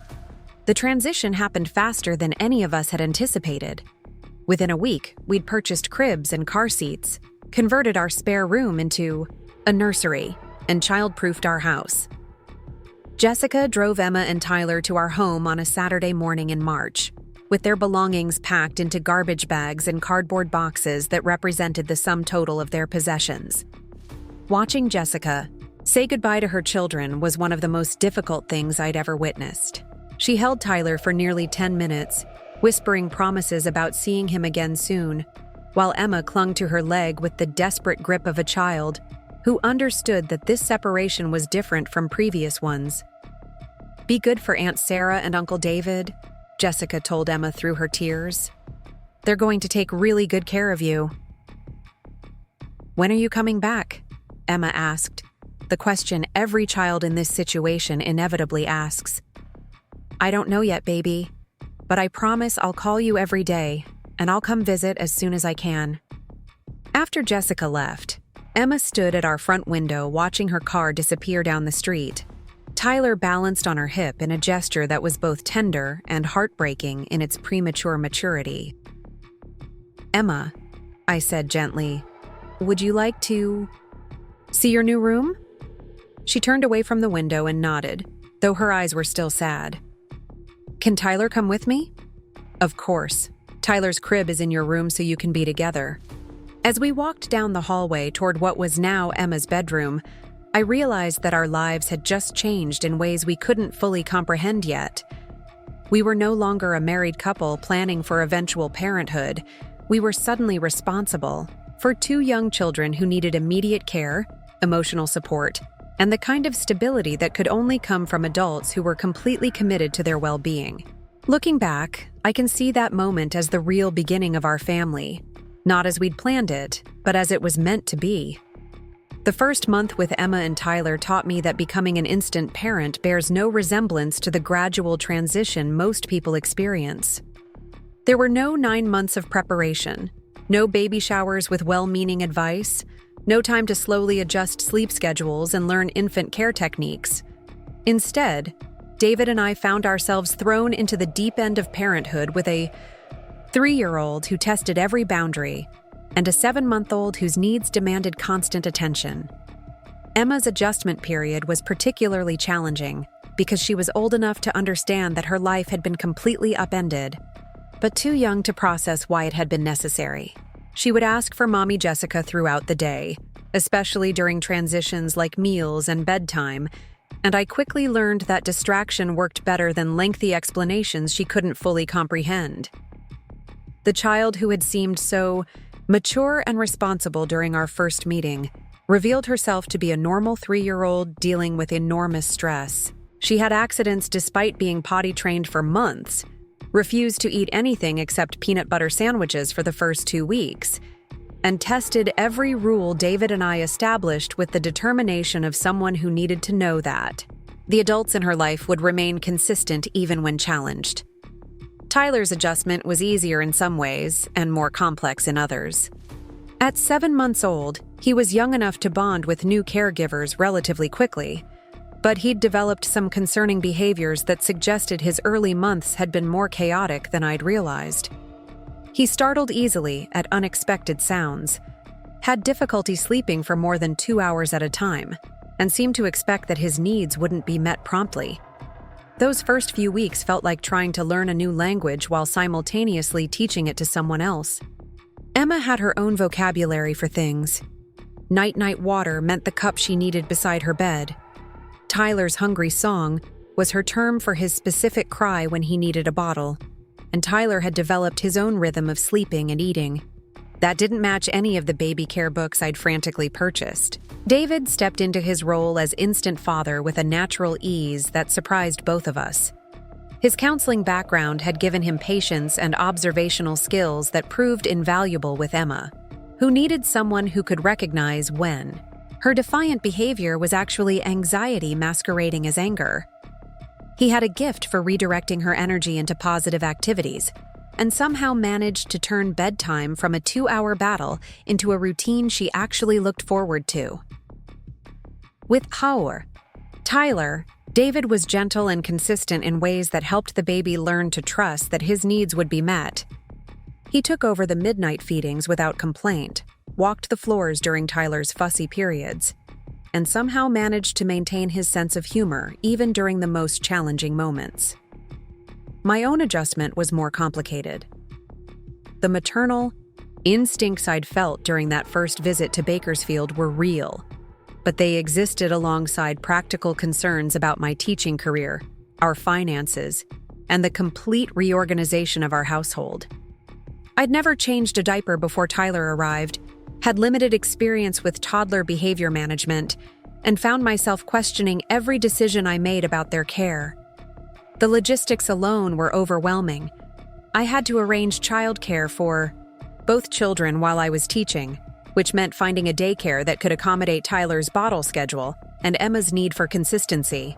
Speaker 1: The transition happened faster than any of us had anticipated. Within a week, we'd purchased cribs and car seats, converted our spare room into a nursery, and child-proofed our house. Jessica drove Emma and Tyler to our home on a Saturday morning in March, with their belongings packed into garbage bags and cardboard boxes that represented the sum total of their possessions. Watching Jessica say goodbye to her children was one of the most difficult things I'd ever witnessed. She held Tyler for nearly 10 minutes, whispering promises about seeing him again soon, while Emma clung to her leg with the desperate grip of a child who understood that this separation was different from previous ones. "Be good for Aunt Sarah and Uncle David," Jessica told Emma through her tears. "They're going to take really good care of you." "When are you coming back?" Emma asked, the question every child in this situation inevitably asks. "I don't know yet, baby, but I promise I'll call you every day, and I'll come visit as soon as I can." After Jessica left, Emma stood at our front window watching her car disappear down the street. Tyler balanced on her hip in a gesture that was both tender and heartbreaking in its premature maturity. "Emma," I said gently, "would you like to see your new room?" She turned away from the window and nodded, though her eyes were still sad. "Can Tyler come with me?" "Of course. Tyler's crib is in your room so you can be together." As we walked down the hallway toward what was now Emma's bedroom, I realized that our lives had just changed in ways we couldn't fully comprehend yet. We were no longer a married couple planning for eventual parenthood. We were suddenly responsible for two young children who needed immediate care, emotional support, and the kind of stability that could only come from adults who were completely committed to their well-being. Looking back, I can see that moment as the real beginning of our family, not as we'd planned it, but as it was meant to be. The first month with Emma and Tyler taught me that becoming an instant parent bears no resemblance to the gradual transition most people experience. There were no 9 months of preparation, no baby showers with well-meaning advice, no time to slowly adjust sleep schedules and learn infant care techniques. Instead, David and I found ourselves thrown into the deep end of parenthood with a 3-year-old who tested every boundary, and a 7-month-old whose needs demanded constant attention. Emma's adjustment period was particularly challenging because she was old enough to understand that her life had been completely upended, but too young to process why it had been necessary. She would ask for Mommy Jessica throughout the day, especially during transitions like meals and bedtime, and I quickly learned that distraction worked better than lengthy explanations she couldn't fully comprehend. The child who had seemed so mature and responsible during our first meeting revealed herself to be a normal 3-year-old dealing with enormous stress. She had accidents despite being potty trained for months, refused to eat anything except peanut butter sandwiches for the first 2 weeks, and tested every rule David and I established with the determination of someone who needed to know that the adults in her life would remain consistent even when challenged. Tyler's adjustment was easier in some ways and more complex in others. At 7 months old, he was young enough to bond with new caregivers relatively quickly, but he'd developed some concerning behaviors that suggested his early months had been more chaotic than I'd realized. He startled easily at unexpected sounds, had difficulty sleeping for more than 2 hours at a time, and seemed to expect that his needs wouldn't be met promptly. Those first few weeks felt like trying to learn a new language while simultaneously teaching it to someone else. Emma had her own vocabulary for things. Night-night water meant the cup she needed beside her bed. Tyler's hungry song was her term for his specific cry when he needed a bottle, and Tyler had developed his own rhythm of sleeping and eating. That didn't match any of the baby care books I'd frantically purchased. David stepped into his role as instant father with a natural ease that surprised both of us. His counseling background had given him patience and observational skills that proved invaluable with Emma, who needed someone who could recognize when her defiant behavior was actually anxiety masquerading as anger. He had a gift for redirecting her energy into positive activities, and somehow managed to turn bedtime from a 2-hour battle into a routine she actually looked forward to. With Tyler, David was gentle and consistent in ways that helped the baby learn to trust that his needs would be met. He took over the midnight feedings without complaint, walked the floors during Tyler's fussy periods, and somehow managed to maintain his sense of humor even during the most challenging moments. My own adjustment was more complicated. The maternal instincts I'd felt during that first visit to Bakersfield were real, but they existed alongside practical concerns about my teaching career, our finances, and the complete reorganization of our household. I'd never changed a diaper before Tyler arrived, had limited experience with toddler behavior management, and found myself questioning every decision I made about their care. The logistics alone were overwhelming. I had to arrange childcare for both children while I was teaching, which meant finding a daycare that could accommodate Tyler's bottle schedule and Emma's need for consistency.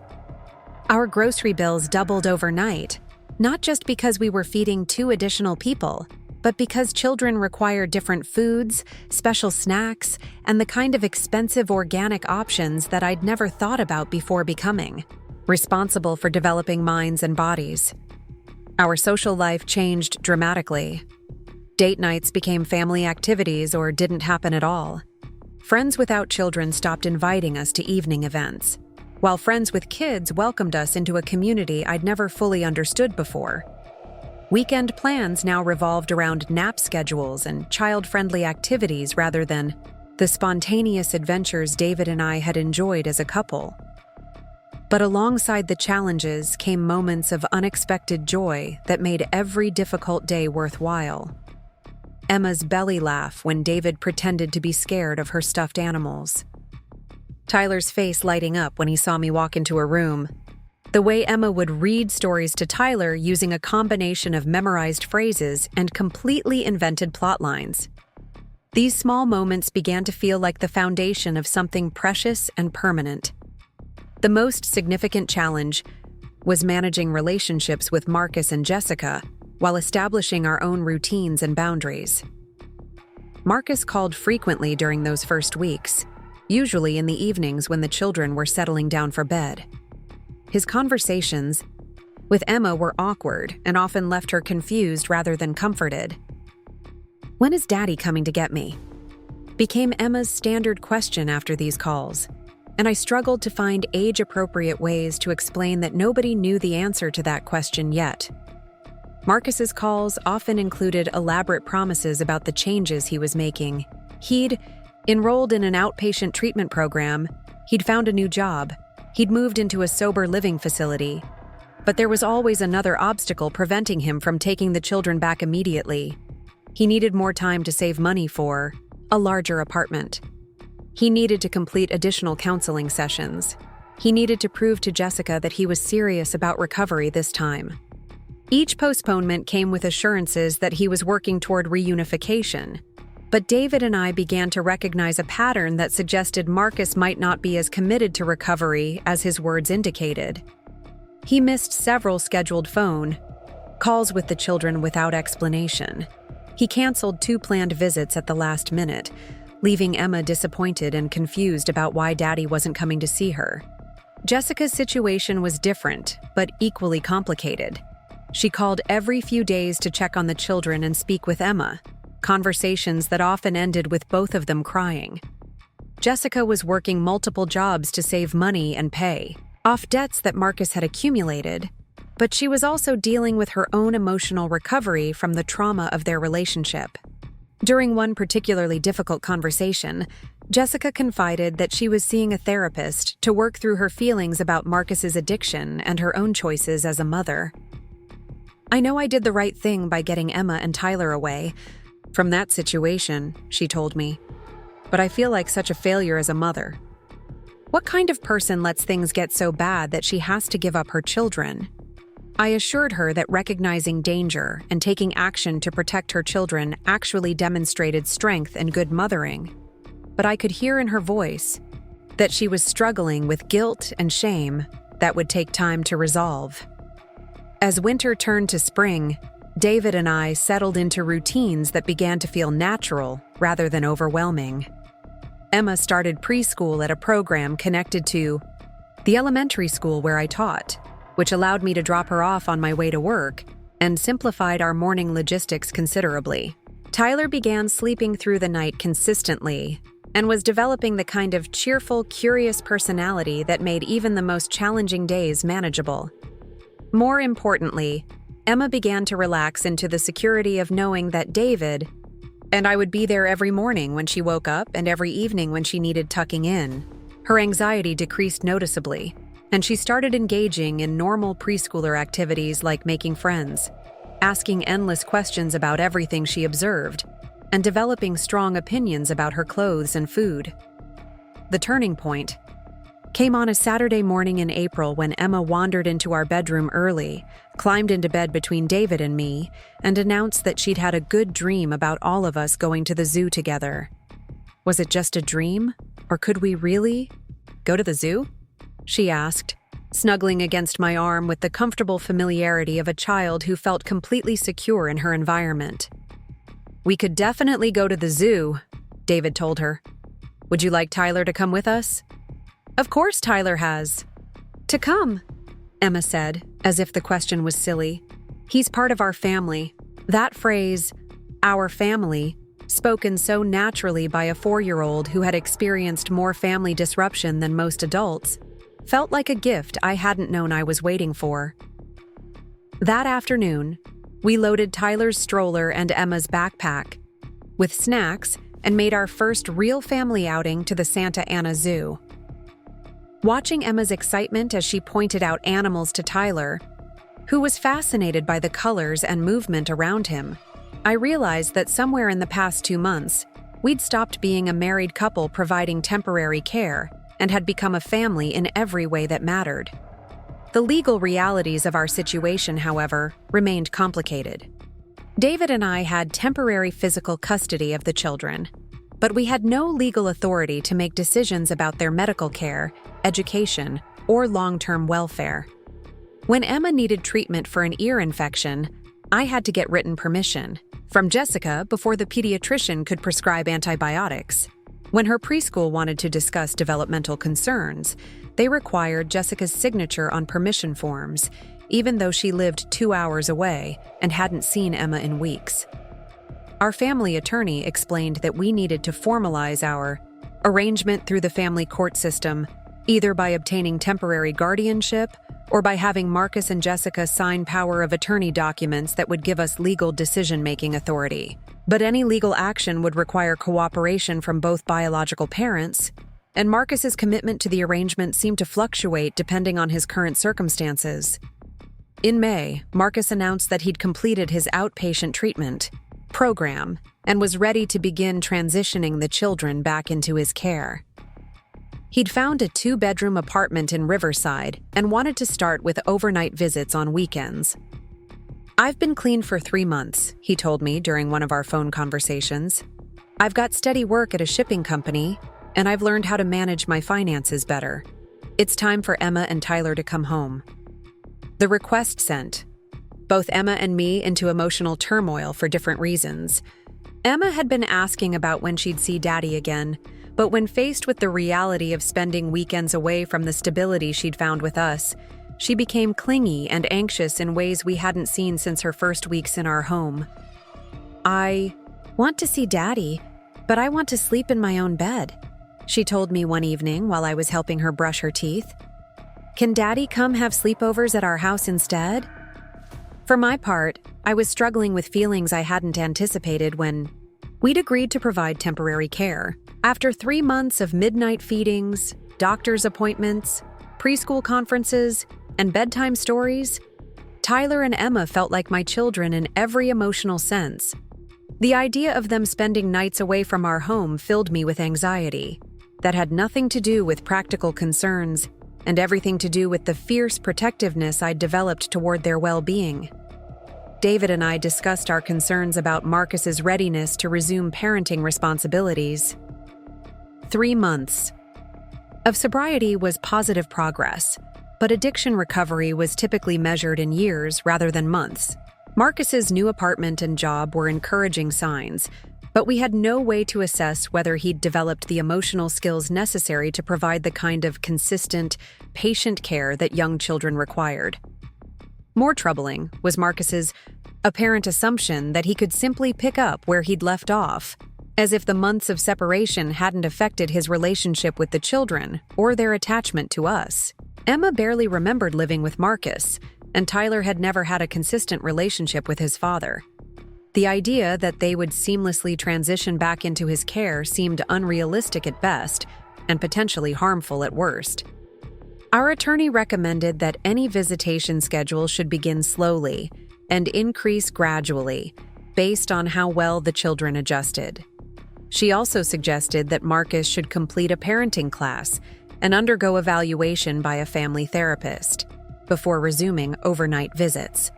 Speaker 1: Our grocery bills doubled overnight, not just because we were feeding 2 additional people, but because children require different foods, special snacks, and the kind of expensive organic options that I'd never thought about before becoming responsible for developing minds and bodies. Our social life changed dramatically. Date nights became family activities or didn't happen at all. Friends without children stopped inviting us to evening events, while friends with kids welcomed us into a community I'd never fully understood before. Weekend plans now revolved around nap schedules and child-friendly activities rather than the spontaneous adventures David and I had enjoyed as a couple. But alongside the challenges came moments of unexpected joy that made every difficult day worthwhile. Emma's belly laugh when David pretended to be scared of her stuffed animals. Tyler's face lighting up when he saw me walk into a room. The way Emma would read stories to Tyler using a combination of memorized phrases and completely invented plot lines. These small moments began to feel like the foundation of something precious and permanent. The most significant challenge was managing relationships with Marcus and Jessica while establishing our own routines and boundaries. Marcus called frequently during those first weeks, usually in the evenings when the children were settling down for bed. His conversations with Emma were awkward and often left her confused rather than comforted. "When is Daddy coming to get me?" became Emma's standard question after these calls, and I struggled to find age-appropriate ways to explain that nobody knew the answer to that question yet. Marcus's calls often included elaborate promises about the changes he was making. He'd enrolled in an outpatient treatment program, he'd found a new job, He'd moved into a sober living facility, but there was always another obstacle preventing him from taking the children back immediately. He needed more time to save money for a larger apartment. He needed to complete additional counseling sessions. He needed to prove to Jessica that he was serious about recovery this time. Each postponement came with assurances that he was working toward reunification, but David and I began to recognize a pattern that suggested Marcus might not be as committed to recovery as his words indicated. He missed several scheduled phone calls with the children without explanation. He canceled 2 planned visits at the last minute, leaving Emma disappointed and confused about why Daddy wasn't coming to see her. Jessica's situation was different, but equally complicated. She called every few days to check on the children and speak with Emma, conversations that often ended with both of them crying. Jessica was working multiple jobs to save money and pay off debts that Marcus had accumulated, but she was also dealing with her own emotional recovery from the trauma of their relationship. During one particularly difficult conversation, Jessica confided that she was seeing a therapist to work through her feelings about Marcus's addiction and her own choices as a mother. "I know I did the right thing by getting Emma and Tyler away from that situation," she told me, "but I feel like such a failure as a mother. What kind of person lets things get so bad that she has to give up her children?" I assured her that recognizing danger and taking action to protect her children actually demonstrated strength and good mothering, but I could hear in her voice that she was struggling with guilt and shame that would take time to resolve. As winter turned to spring, David and I settled into routines that began to feel natural rather than overwhelming. Emma started preschool at a program connected to the elementary school where I taught, which allowed me to drop her off on my way to work and simplified our morning logistics considerably. Tyler began sleeping through the night consistently and was developing the kind of cheerful, curious personality that made even the most challenging days manageable. More importantly, Emma began to relax into the security of knowing that David and I would be there every morning when she woke up and every evening when she needed tucking in. Her anxiety decreased noticeably, and she started engaging in normal preschooler activities like making friends, asking endless questions about everything she observed, and developing strong opinions about her clothes and food. The turning point came on a Saturday morning in April when Emma wandered into our bedroom early, climbed into bed between David and me, and announced that she'd had a good dream about all of us going to the zoo together. Was it just a dream, or could we really go to the zoo? She asked, snuggling against my arm with the comfortable familiarity of a child who felt completely secure in her environment. "We could definitely go to the zoo," David told her. "Would you like Tyler to come with us?" "Of course Tyler has to come," Emma said, as if the question was silly. "He's part of our family." That phrase, "our family," spoken so naturally by a 4-year-old who had experienced more family disruption than most adults, felt like a gift I hadn't known I was waiting for. That afternoon, we loaded Tyler's stroller and Emma's backpack with snacks and made our first real family outing to the Santa Ana Zoo. Watching Emma's excitement as she pointed out animals to Tyler, who was fascinated by the colors and movement around him, I realized that somewhere in the past 2 months, we'd stopped being a married couple providing temporary care and had become a family in every way that mattered. The legal realities of our situation, however, remained complicated. David and I had temporary physical custody of the children, but we had no legal authority to make decisions about their medical care, education, or long-term welfare. When Emma needed treatment for an ear infection, I had to get written permission from Jessica before the pediatrician could prescribe antibiotics. When her preschool wanted to discuss developmental concerns, they required Jessica's signature on permission forms, even though she lived 2 hours away and hadn't seen Emma in weeks. Our family attorney explained that we needed to formalize our arrangement through the family court system, either by obtaining temporary guardianship or by having Marcus and Jessica sign power of attorney documents that would give us legal decision-making authority. But any legal action would require cooperation from both biological parents, and Marcus's commitment to the arrangement seemed to fluctuate depending on his current circumstances. In May, Marcus announced that he'd completed his outpatient treatment program and was ready to begin transitioning the children back into his care. He'd found a 2-bedroom apartment in Riverside and wanted to start with overnight visits on weekends. "I've been clean for 3 months," he told me during one of our phone conversations. "I've got steady work at a shipping company, and I've learned how to manage my finances better. It's time for Emma and Tyler to come home." The request sent both Emma and me into emotional turmoil for different reasons. Emma had been asking about when she'd see Daddy again, but when faced with the reality of spending weekends away from the stability she'd found with us, she became clingy and anxious in ways we hadn't seen since her first weeks in our home. "I want to see Daddy, but I want to sleep in my own bed," she told me one evening while I was helping her brush her teeth. "Can Daddy come have sleepovers at our house instead?" For my part, I was struggling with feelings I hadn't anticipated when we'd agreed to provide temporary care. After 3 months of midnight feedings, doctor's appointments, preschool conferences, and bedtime stories, Tyler and Emma felt like my children in every emotional sense. The idea of them spending nights away from our home filled me with anxiety that had nothing to do with practical concerns and everything to do with the fierce protectiveness I'd developed toward their well-being. David and I discussed our concerns about Marcus's readiness to resume parenting responsibilities. 3 months of sobriety was positive progress, but addiction recovery was typically measured in years rather than months. Marcus's new apartment and job were encouraging signs, but we had no way to assess whether he'd developed the emotional skills necessary to provide the kind of consistent, patient care that young children required. More troubling was Marcus's apparent assumption that he could simply pick up where he'd left off, as if the months of separation hadn't affected his relationship with the children or their attachment to us. Emma barely remembered living with Marcus, and Tyler had never had a consistent relationship with his father. The idea that they would seamlessly transition back into his care seemed unrealistic at best and potentially harmful at worst. Our attorney recommended that any visitation schedule should begin slowly and increase gradually, based on how well the children adjusted. She also suggested that Marcus should complete a parenting class and undergo evaluation by a family therapist before resuming overnight visits.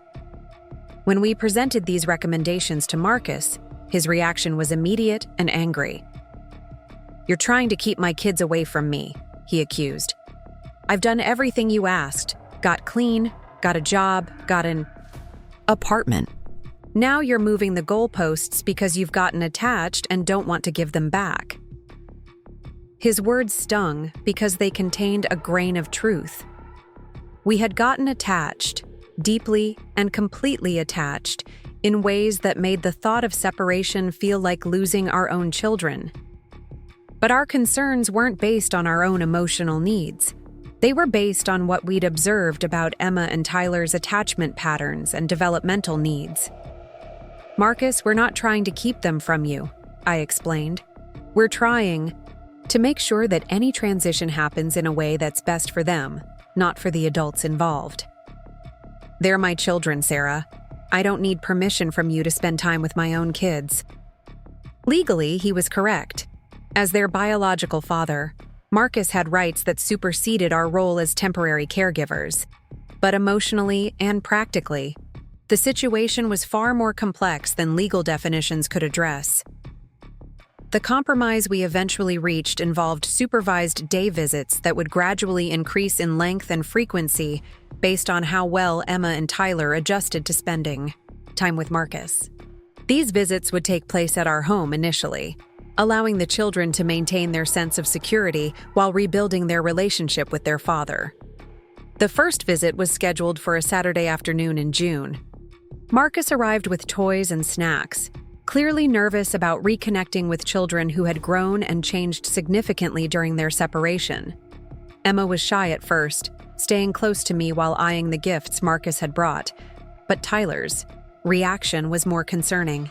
Speaker 1: When we presented these recommendations to Marcus, his reaction was immediate and angry. "You're trying to keep my kids away from me," he accused. "I've done everything you asked. Got clean, got a job, got an apartment. Now you're moving the goalposts because you've gotten attached and don't want to give them back." His words stung because they contained a grain of truth. We had gotten attached, deeply and completely attached, in ways that made the thought of separation feel like losing our own children. But our concerns weren't based on our own emotional needs. They were based on what we'd observed about Emma and Tyler's attachment patterns and developmental needs. "Marcus, we're not trying to keep them from you," I explained. "We're trying to make sure that any transition happens in a way that's best for them, not for the adults involved. They're my children, Sarah. I don't need permission from you to spend time with my own kids." Legally, he was correct. As their biological father, Marcus had rights that superseded our role as temporary caregivers. But emotionally and practically, the situation was far more complex than legal definitions could address. The compromise we eventually reached involved supervised day visits that would gradually increase in length and frequency based on how well Emma and Tyler adjusted to spending time with Marcus. These visits would take place at our home initially, allowing the children to maintain their sense of security while rebuilding their relationship with their father. The first visit was scheduled for a Saturday afternoon in June. Marcus arrived with toys and snacks, clearly nervous about reconnecting with children who had grown and changed significantly during their separation. Emma was shy at first, staying close to me while eyeing the gifts Marcus had brought, but Tyler's reaction was more concerning.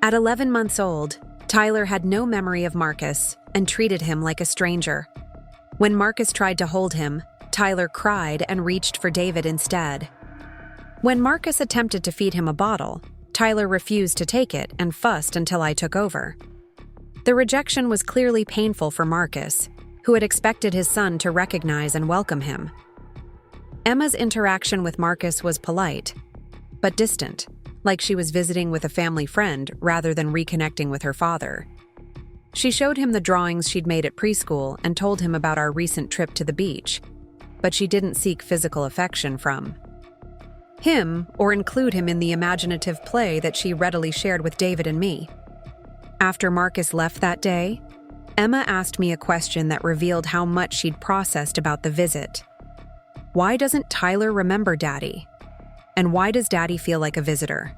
Speaker 1: At 11 months old, Tyler had no memory of Marcus and treated him like a stranger. When Marcus tried to hold him, Tyler cried and reached for David instead. When Marcus attempted to feed him a bottle, Tyler refused to take it and fussed until I took over. The rejection was clearly painful for Marcus, who had expected his son to recognize and welcome him. Emma's interaction with Marcus was polite, but distant, like she was visiting with a family friend rather than reconnecting with her father. She showed him the drawings she'd made at preschool and told him about our recent trip to the beach, but she didn't seek physical affection from him or include him in the imaginative play that she readily shared with David and me. After Marcus left that day, Emma asked me a question that revealed how much she'd processed about the visit. Why doesn't Tyler remember Daddy? And why does Daddy feel like a visitor?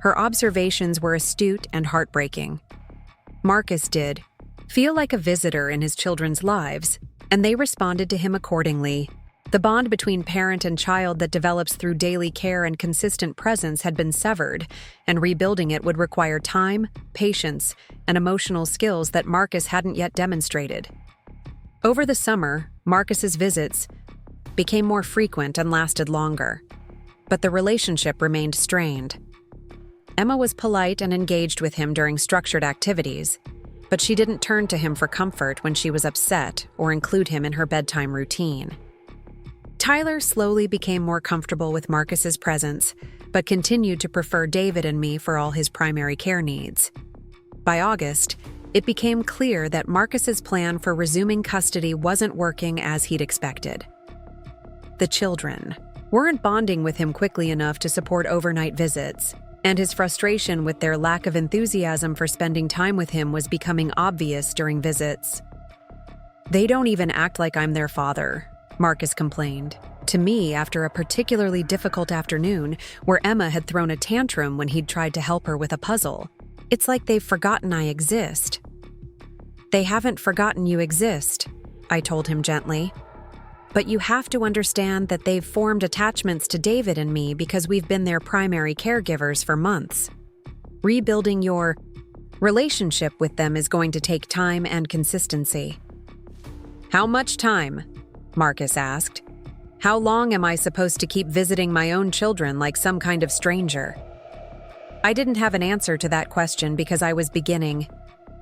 Speaker 1: Her observations were astute and heartbreaking. Marcus did feel like a visitor in his children's lives, and they responded to him accordingly. The bond between parent and child that develops through daily care and consistent presence had been severed, and rebuilding it would require time, patience, and emotional skills that Marcus hadn't yet demonstrated. Over the summer, Marcus's visits became more frequent and lasted longer, but the relationship remained strained. Emma was polite and engaged with him during structured activities, but she didn't turn to him for comfort when she was upset or include him in her bedtime routine. Tyler slowly became more comfortable with Marcus's presence, but continued to prefer David and me for all his primary care needs. By August, it became clear that Marcus's plan for resuming custody wasn't working as he'd expected. The children weren't bonding with him quickly enough to support overnight visits, and his frustration with their lack of enthusiasm for spending time with him was becoming obvious during visits. "They don't even act like I'm their father," Marcus complained to me after a particularly difficult afternoon where Emma had thrown a tantrum when he'd tried to help her with a puzzle. "It's like they've forgotten I exist." "They haven't forgotten you exist," I told him gently. "But you have to understand that they've formed attachments to David and me because we've been their primary caregivers for months. Rebuilding your relationship with them is going to take time and consistency." "How much time?" Marcus asked. "How long am I supposed to keep visiting my own children like some kind of stranger?" I didn't have an answer to that question because I was beginning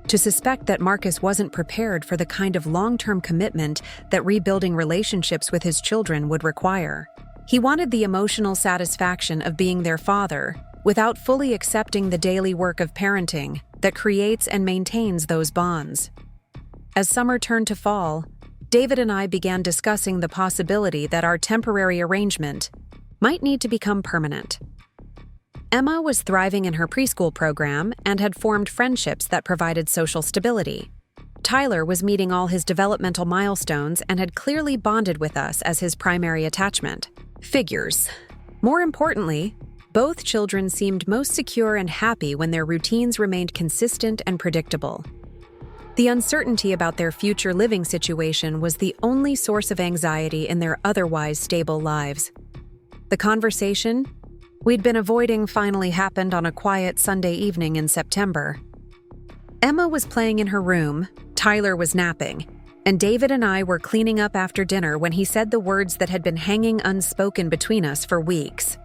Speaker 1: to suspect that Marcus wasn't prepared for the kind of long-term commitment that rebuilding relationships with his children would require. He wanted the emotional satisfaction of being their father without fully accepting the daily work of parenting that creates and maintains those bonds. As summer turned to fall, David and I began discussing the possibility that our temporary arrangement might need to become permanent. Emma was thriving in her preschool program and had formed friendships that provided social stability. Tyler was meeting all his developmental milestones and had clearly bonded with us as his primary attachment. Figures. More importantly, both children seemed most secure and happy when their routines remained consistent and predictable. The uncertainty about their future living situation was the only source of anxiety in their otherwise stable lives. The conversation we'd been avoiding finally happened on a quiet Sunday evening in September. Emma was playing in her room, Tyler was napping, and David and I were cleaning up after dinner when he said the words that had been hanging unspoken between us for weeks.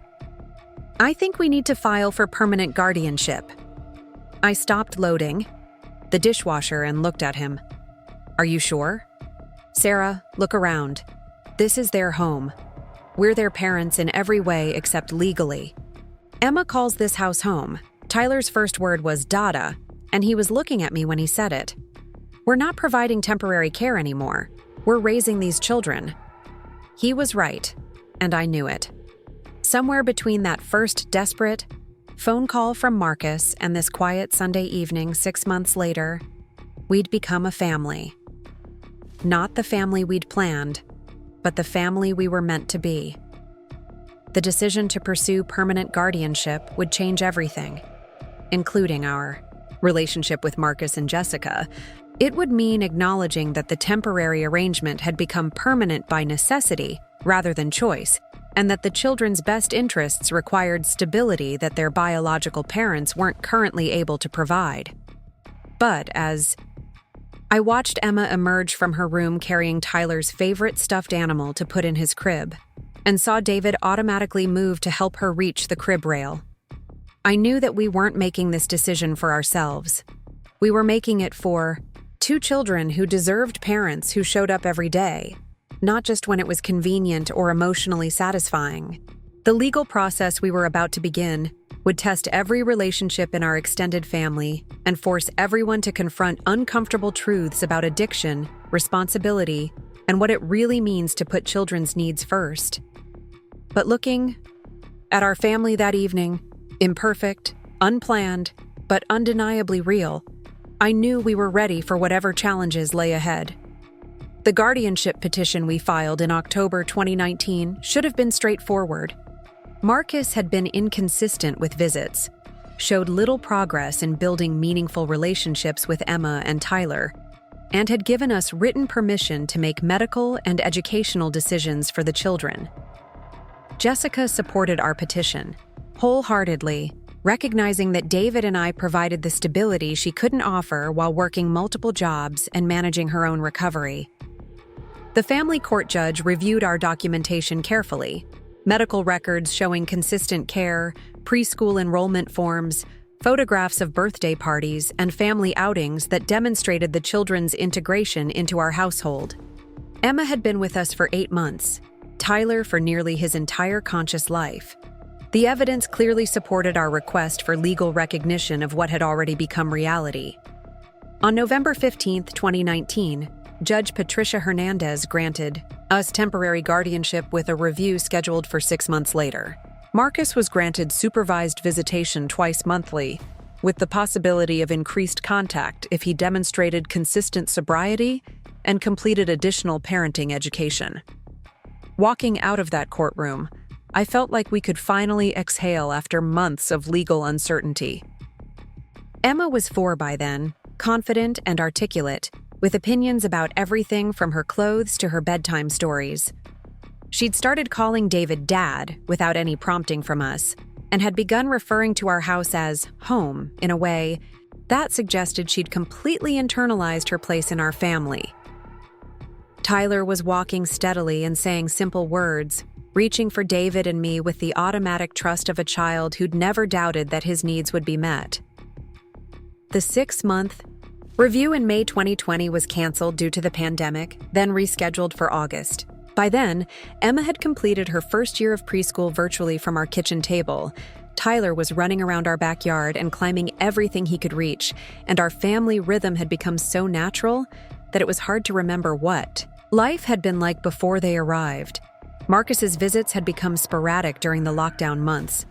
Speaker 1: "I think we need to file for permanent guardianship." I stopped loading the dishwasher and looked at him. "Are you sure?" "Sarah, look around. This is their home. We're their parents in every way except legally. Emma calls this house home." Tyler's first word was "Dada," and he was looking at me when he said it. "We're not providing temporary care anymore. We're raising these children." He was right, and I knew it. Somewhere between that first desperate phone call from Marcus and this quiet Sunday evening 6 months later, we'd become a family. Not the family we'd planned, but the family we were meant to be. The decision to pursue permanent guardianship would change everything, including our relationship with Marcus and Jessica. It would mean acknowledging that the temporary arrangement had become permanent by necessity rather than choice, and that the children's best interests required stability that their biological parents weren't currently able to provide. But as I watched Emma emerge from her room carrying Tyler's favorite stuffed animal to put in his crib, and saw David automatically move to help her reach the crib rail. I knew that we weren't making this decision for ourselves. We were making it for two children who deserved parents who showed up every day, not just when it was convenient or emotionally satisfying. The legal process we were about to begin would test every relationship in our extended family and force everyone to confront uncomfortable truths about addiction, responsibility, and what it really means to put children's needs first. But looking at our family that evening, imperfect, unplanned, but undeniably real, I knew we were ready for whatever challenges lay ahead. The guardianship petition we filed in October 2019 should have been straightforward. Marcus had been inconsistent with visits, showed little progress in building meaningful relationships with Emma and Tyler, and had given us written permission to make medical and educational decisions for the children. Jessica supported our petition wholeheartedly, recognizing that David and I provided the stability she couldn't offer while working multiple jobs and managing her own recovery. The family court judge reviewed our documentation carefully: medical records showing consistent care, preschool enrollment forms, photographs of birthday parties, and family outings that demonstrated the children's integration into our household. Emma had been with us for 8 months, Tyler for nearly his entire conscious life. The evidence clearly supported our request for legal recognition of what had already become reality. On November 15, 2019, Judge Patricia Hernandez granted us temporary guardianship with a review scheduled for 6 months later. Marcus was granted supervised visitation twice monthly, with the possibility of increased contact if he demonstrated consistent sobriety and completed additional parenting education. Walking out of that courtroom, I felt like we could finally exhale after months of legal uncertainty. Emma was 4 by then, confident and articulate, with opinions about everything from her clothes to her bedtime stories. She'd started calling David Dad without any prompting from us, and had begun referring to our house as home in a way that suggested she'd completely internalized her place in our family. Tyler was walking steadily and saying simple words, reaching for David and me with the automatic trust of a child who'd never doubted that his needs would be met. The 6-month review in May 2020 was canceled due to the pandemic, then rescheduled for August. By then, Emma had completed her first year of preschool virtually from our kitchen table. Tyler was running around our backyard and climbing everything he could reach, and our family rhythm had become so natural that it was hard to remember what life had been like before they arrived. Marcus's visits had become sporadic during the lockdown months.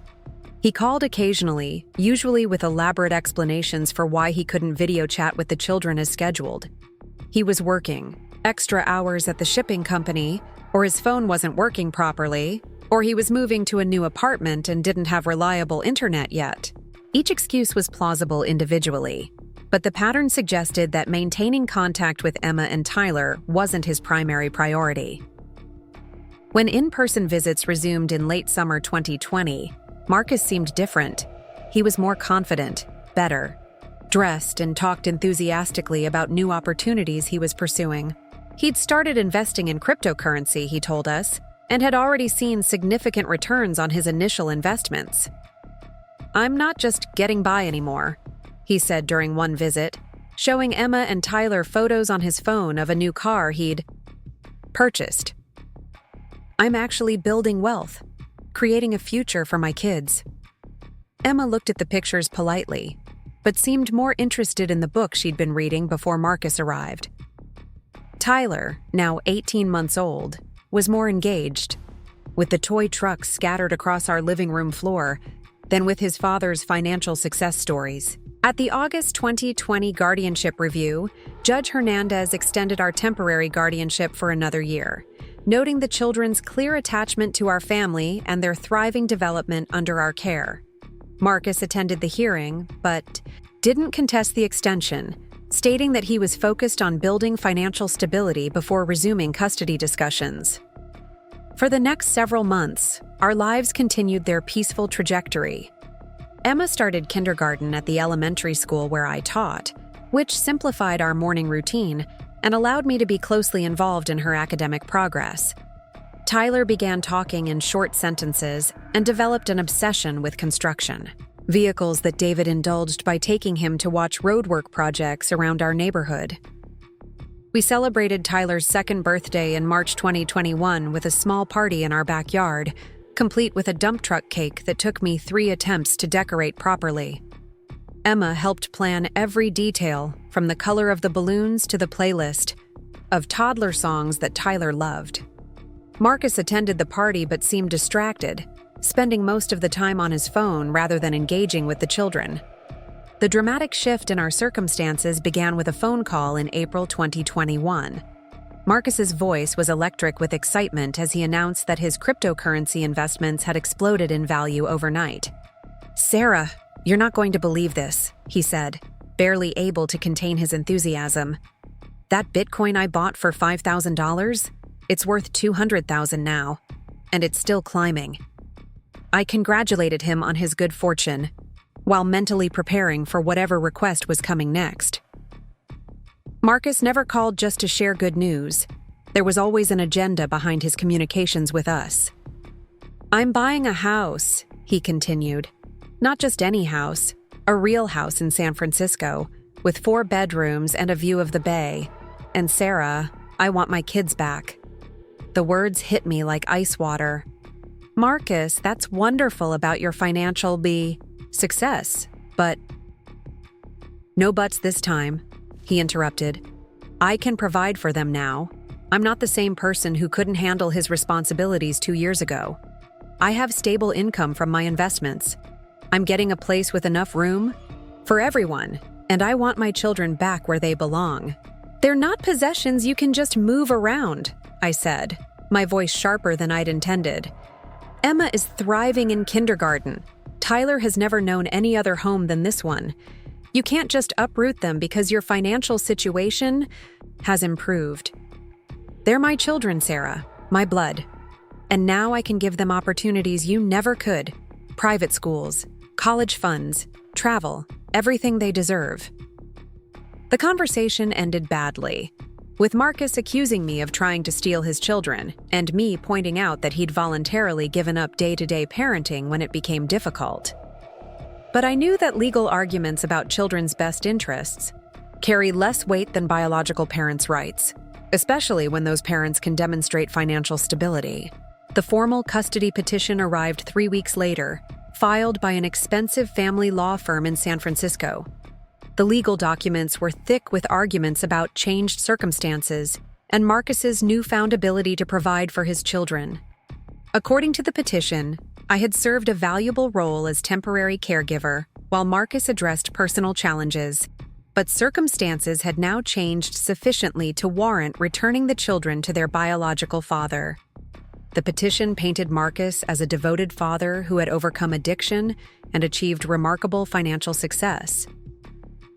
Speaker 1: He called occasionally, usually with elaborate explanations for why he couldn't video chat with the children as scheduled. He was working extra hours at the shipping company, or his phone wasn't working properly, or he was moving to a new apartment and didn't have reliable internet yet. Each excuse was plausible individually, but the pattern suggested that maintaining contact with Emma and Tyler wasn't his primary priority. When in-person visits resumed in late summer 2020, Marcus seemed different. He was more confident, better, dressed, and talked enthusiastically about new opportunities he was pursuing. He'd started investing in cryptocurrency, he told us, and had already seen significant returns on his initial investments. "I'm not just getting by anymore," he said during one visit, showing Emma and Tyler photos on his phone of a new car he'd purchased. "I'm actually building wealth, creating a future for my kids." Emma looked at the pictures politely, but seemed more interested in the book she'd been reading before Marcus arrived. Tyler, now 18 months old, was more engaged, with the toy trucks scattered across our living room floor, than with his father's financial success stories. At the August 2020 guardianship review, Judge Hernandez extended our temporary guardianship for another year, noting the children's clear attachment to our family and their thriving development under our care. Marcus attended the hearing, but didn't contest the extension, stating that he was focused on building financial stability before resuming custody discussions. For the next several months, our lives continued their peaceful trajectory. Emma started kindergarten at the elementary school where I taught, which simplified our morning routine and allowed me to be closely involved in her academic progress. Tyler began talking in short sentences and developed an obsession with construction. Vehicles that David indulged by taking him to watch roadwork projects around our neighborhood. We celebrated Tyler's second birthday in March 2021 with a small party in our backyard, complete with a dump truck cake that took me 3 attempts to decorate properly. Emma helped plan every detail, from the color of the balloons to the playlist of toddler songs that Tyler loved. Marcus attended the party but seemed distracted, spending most of the time on his phone rather than engaging with the children. The dramatic shift in our circumstances began with a phone call in April 2021. Marcus's voice was electric with excitement as he announced that his cryptocurrency investments had exploded in value overnight. "Sarah, you're not going to believe this," he said, barely able to contain his enthusiasm. "That Bitcoin I bought for $5,000? It's worth $200,000 now, and it's still climbing." I congratulated him on his good fortune, while mentally preparing for whatever request was coming next. Marcus never called just to share good news. There was always an agenda behind his communications with us. "I'm buying a house," he continued. "Not just any house, a real house in San Francisco, with 4 bedrooms and a view of the bay. And Sarah, I want my kids back." The words hit me like ice water. "Marcus, that's wonderful about your financial success, but—" "No buts this time," he interrupted. "I can provide for them now. I'm not the same person who couldn't handle his responsibilities 2 years ago. I have stable income from my investments. I'm getting a place with enough room for everyone, and I want my children back where they belong." "They're not possessions you can just move around," I said, my voice sharper than I'd intended. "Emma is thriving in kindergarten. Tyler has never known any other home than this one. You can't just uproot them because your financial situation has improved. They're my children, Sarah, my blood. And now I can give them opportunities you never could. Private schools, college funds, travel, everything they deserve." The conversation ended badly, with Marcus accusing me of trying to steal his children, and me pointing out that he'd voluntarily given up day-to-day parenting when it became difficult. But I knew that legal arguments about children's best interests carry less weight than biological parents' rights, especially when those parents can demonstrate financial stability. The formal custody petition arrived 3 weeks later, filed by an expensive family law firm in San Francisco. The legal documents were thick with arguments about changed circumstances and Marcus's newfound ability to provide for his children. According to the petition, I had served a valuable role as temporary caregiver while Marcus addressed personal challenges, but circumstances had now changed sufficiently to warrant returning the children to their biological father. The petition painted Marcus as a devoted father who had overcome addiction and achieved remarkable financial success.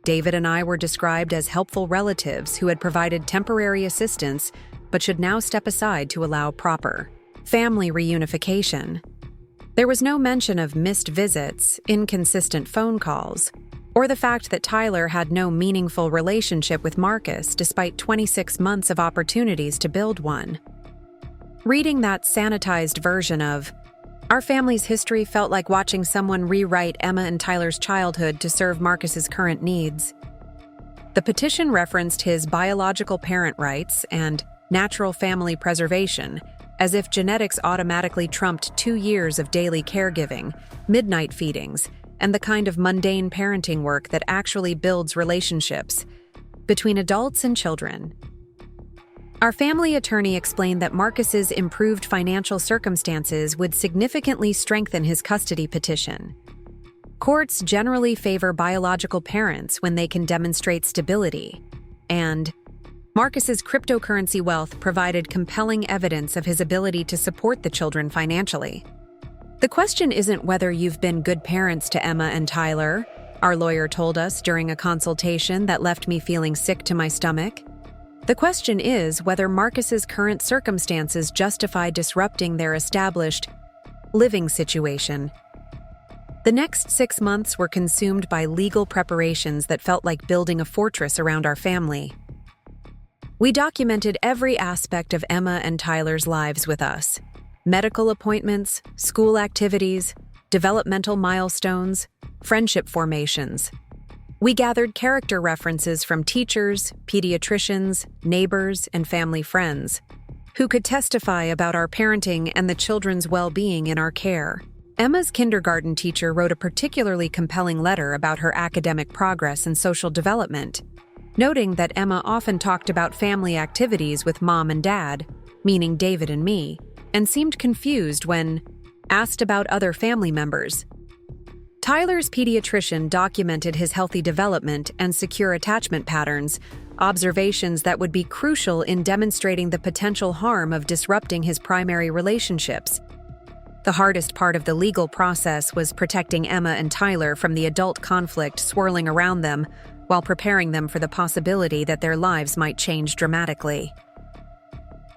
Speaker 1: David and I were described as helpful relatives who had provided temporary assistance but should now step aside to allow proper family reunification. There was no mention of missed visits, inconsistent phone calls, or the fact that Tyler had no meaningful relationship with Marcus despite 26 months of opportunities to build one. Reading that sanitized version of our family's history felt like watching someone rewrite Emma and Tyler's childhood to serve Marcus's current needs. The petition referenced his biological parent rights and natural family preservation, as if genetics automatically trumped 2 years of daily caregiving, midnight feedings, and the kind of mundane parenting work that actually builds relationships between adults and children. Our family attorney explained that Marcus's improved financial circumstances would significantly strengthen his custody petition. Courts generally favor biological parents when they can demonstrate stability, and Marcus's cryptocurrency wealth provided compelling evidence of his ability to support the children financially. "The question isn't whether you've been good parents to Emma and Tyler," our lawyer told us during a consultation that left me feeling sick to my stomach. "The question is whether Marcus's current circumstances justify disrupting their established living situation." The next 6 months were consumed by legal preparations that felt like building a fortress around our family. We documented every aspect of Emma and Tyler's lives with us: medical appointments, school activities, developmental milestones, friendship formations. We gathered character references from teachers, pediatricians, neighbors, and family friends, who could testify about our parenting and the children's well-being in our care. Emma's kindergarten teacher wrote a particularly compelling letter about her academic progress and social development, noting that Emma often talked about family activities with Mom and Dad, meaning David and me, and seemed confused when asked about other family members. Tyler's pediatrician documented his healthy development and secure attachment patterns, observations that would be crucial in demonstrating the potential harm of disrupting his primary relationships. The hardest part of the legal process was protecting Emma and Tyler from the adult conflict swirling around them while preparing them for the possibility that their lives might change dramatically.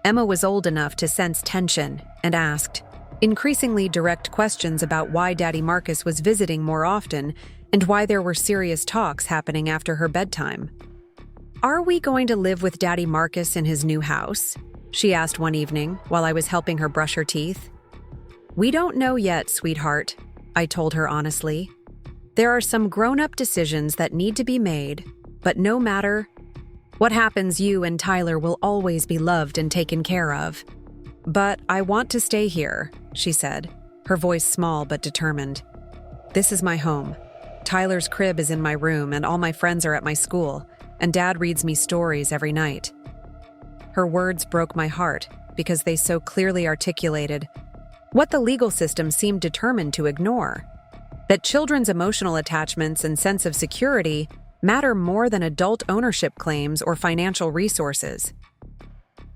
Speaker 1: Emma was old enough to sense tension and asked increasingly direct questions about why Daddy Marcus was visiting more often and why there were serious talks happening after her bedtime. "Are we going to live with Daddy Marcus in his new house?" she asked one evening while I was helping her brush her teeth. "We don't know yet, sweetheart," I told her honestly. "There are some grown-up decisions that need to be made, but no matter what happens, you and Tyler will always be loved and taken care of." "But I want to stay here," she said, her voice small but determined. "This is my home. Tyler's crib is in my room and all my friends are at my school, and Dad reads me stories every night." Her words broke my heart because they so clearly articulated what the legal system seemed determined to ignore: that children's emotional attachments and sense of security matter more than adult ownership claims or financial resources.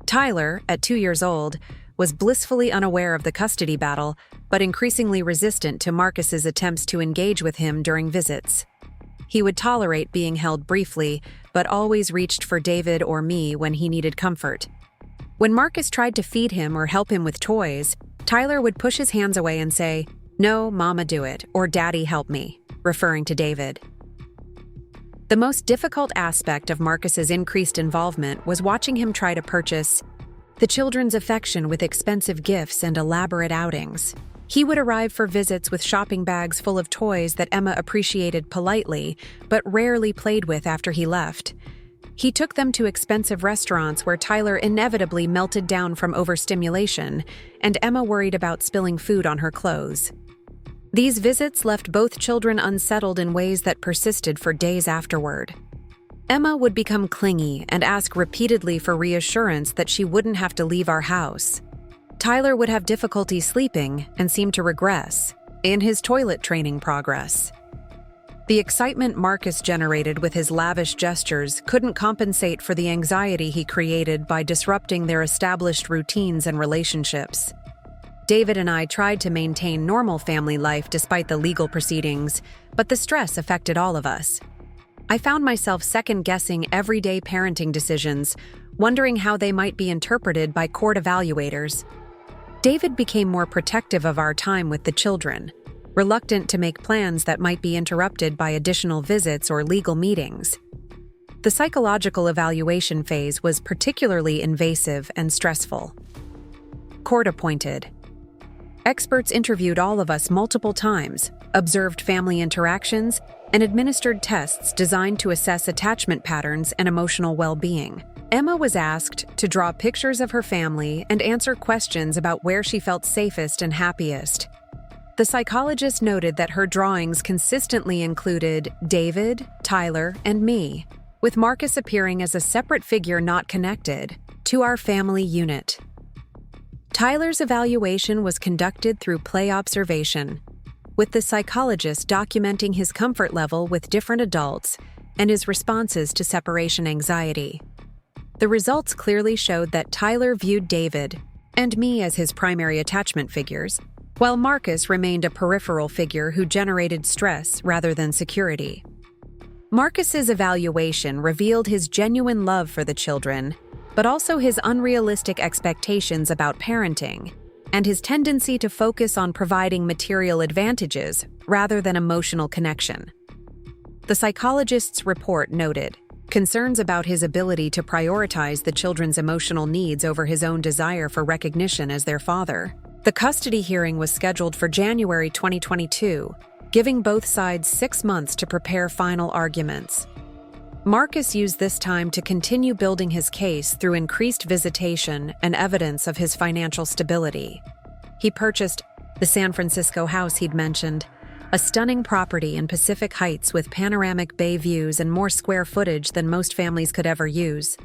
Speaker 1: Tyler, at 2 years old, was blissfully unaware of the custody battle, but increasingly resistant to Marcus's attempts to engage with him during visits. He would tolerate being held briefly, but always reached for David or me when he needed comfort. When Marcus tried to feed him or help him with toys, Tyler would push his hands away and say, "No, Mama do it," or "Daddy help me," referring to David. The most difficult aspect of Marcus's increased involvement was watching him try to purchase the children's affection with expensive gifts and elaborate outings. He would arrive for visits with shopping bags full of toys that Emma appreciated politely, but rarely played with after he left. He took them to expensive restaurants where Tyler inevitably melted down from overstimulation, and Emma worried about spilling food on her clothes. These visits left both children unsettled in ways that persisted for days afterward. Emma would become clingy and ask repeatedly for reassurance that she wouldn't have to leave our house. Tyler would have difficulty sleeping and seem to regress in his toilet training progress. The excitement Marcus generated with his lavish gestures couldn't compensate for the anxiety he created by disrupting their established routines and relationships. David and I tried to maintain normal family life despite the legal proceedings, but the stress affected all of us. I found myself second-guessing everyday parenting decisions, wondering how they might be interpreted by court evaluators. David became more protective of our time with the children, reluctant to make plans that might be interrupted by additional visits or legal meetings. The psychological evaluation phase was particularly invasive and stressful. Court-appointed. Experts interviewed all of us multiple times, observed family interactions, and administered tests designed to assess attachment patterns and emotional well-being. Emma was asked to draw pictures of her family and answer questions about where she felt safest and happiest. The psychologist noted that her drawings consistently included David, Tyler, and me, with Marcus appearing as a separate figure not connected to our family unit. Tyler's evaluation was conducted through play observation, with the psychologist documenting his comfort level with different adults and his responses to separation anxiety. The results clearly showed that Tyler viewed David and me as his primary attachment figures, while Marcus remained a peripheral figure who generated stress rather than security. Marcus's evaluation revealed his genuine love for the children, but also his unrealistic expectations about parenting. and his tendency to focus on providing material advantages rather than emotional connection. The psychologist's report noted concerns about his ability to prioritize the children's emotional needs over his own desire for recognition as their father. The custody hearing was scheduled for January 2022, giving both sides 6 months to prepare final arguments. Marcus used this time to continue building his case through increased visitation and evidence of his financial stability. He purchased the San Francisco house he'd mentioned, a stunning property in Pacific Heights with panoramic bay views and more square footage than most families could ever use.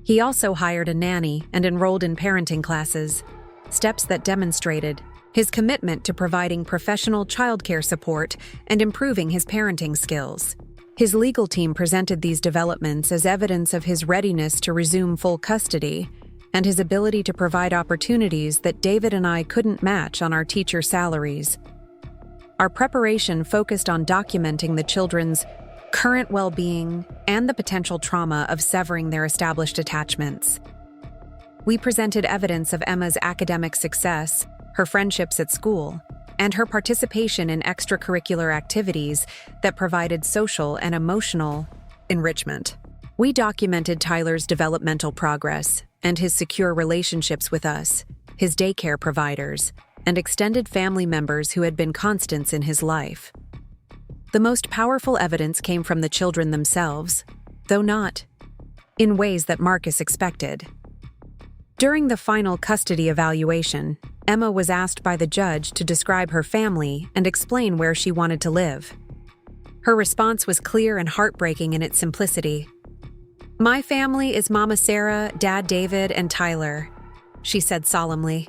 Speaker 1: He also hired a nanny and enrolled in parenting classes, steps that demonstrated his commitment to providing professional childcare support and improving his parenting skills. His legal team presented these developments as evidence of his readiness to resume full custody and his ability to provide opportunities that David and I couldn't match on our teacher salaries. Our preparation focused on documenting the children's current well-being and the potential trauma of severing their established attachments. We presented evidence of Emma's academic success, her friendships at school, and her participation in extracurricular activities that provided social and emotional enrichment. We documented Tyler's developmental progress and his secure relationships with us, his daycare providers, and extended family members who had been constants in his life. The most powerful evidence came from the children themselves, though not in ways that Marcus expected. During the final custody evaluation, Emma was asked by the judge to describe her family and explain where she wanted to live. Her response was clear and heartbreaking in its simplicity. "My family is Mama Sarah, Dad David, and Tyler," she said solemnly.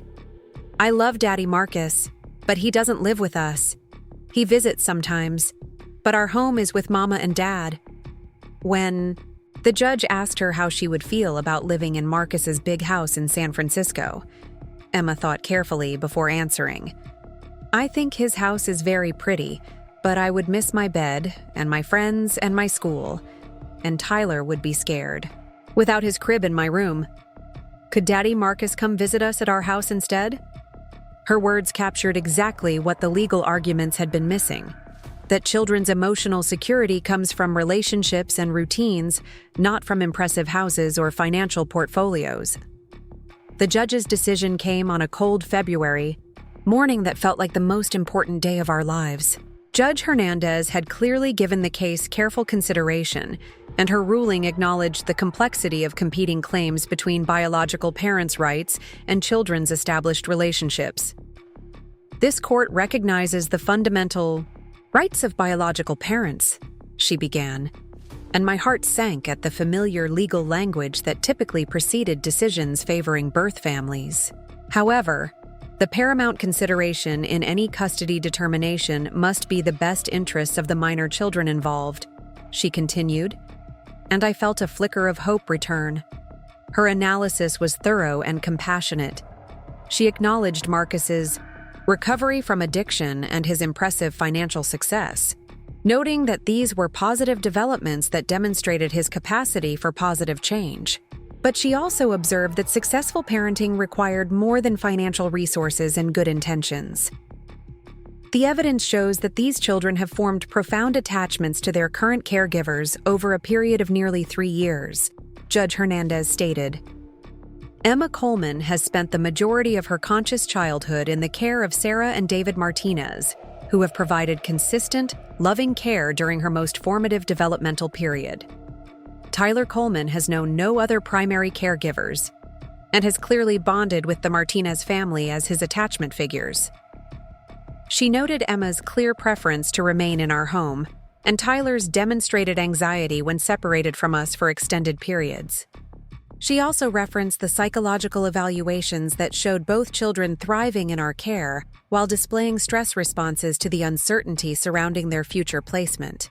Speaker 1: "I love Daddy Marcus, but he doesn't live with us. He visits sometimes, but our home is with Mama and Dad." When the judge asked her how she would feel about living in Marcus's big house in San Francisco, Emma thought carefully before answering. "I think his house is very pretty, but I would miss my bed and my friends and my school, and Tyler would be scared. Without his crib in my room. Could Daddy Marcus come visit us at our house instead?" Her words captured exactly what the legal arguments had been missing, that children's emotional security comes from relationships and routines, not from impressive houses or financial portfolios. The judge's decision came on a cold February morning that felt like the most important day of our lives. Judge Hernandez had clearly given the case careful consideration, and her ruling acknowledged the complexity of competing claims between biological parents' rights and children's established relationships. "This court recognizes the fundamental rights of biological parents," she began, and my heart sank at the familiar legal language that typically preceded decisions favoring birth families. However, the paramount consideration in any custody determination must be the best interests of the minor children involved, she continued, and I felt a flicker of hope return. Her analysis was thorough and compassionate. She acknowledged Marcus's recovery from addiction and his impressive financial success, noting that these were positive developments that demonstrated his capacity for positive change. But she also observed that successful parenting required more than financial resources and good intentions. The evidence shows that these children have formed profound attachments to their current caregivers over a period of nearly 3 years, Judge Hernandez stated. Emma Coleman has spent the majority of her conscious childhood in the care of Sarah and David Martinez, who have provided consistent, loving care during her most formative developmental period. Tyler Coleman has known no other primary caregivers and has clearly bonded with the Martinez family as his attachment figures. She noted Emma's clear preference to remain in our home and Tyler's demonstrated anxiety when separated from us for extended periods. She also referenced the psychological evaluations that showed both children thriving in our care while displaying stress responses to the uncertainty surrounding their future placement.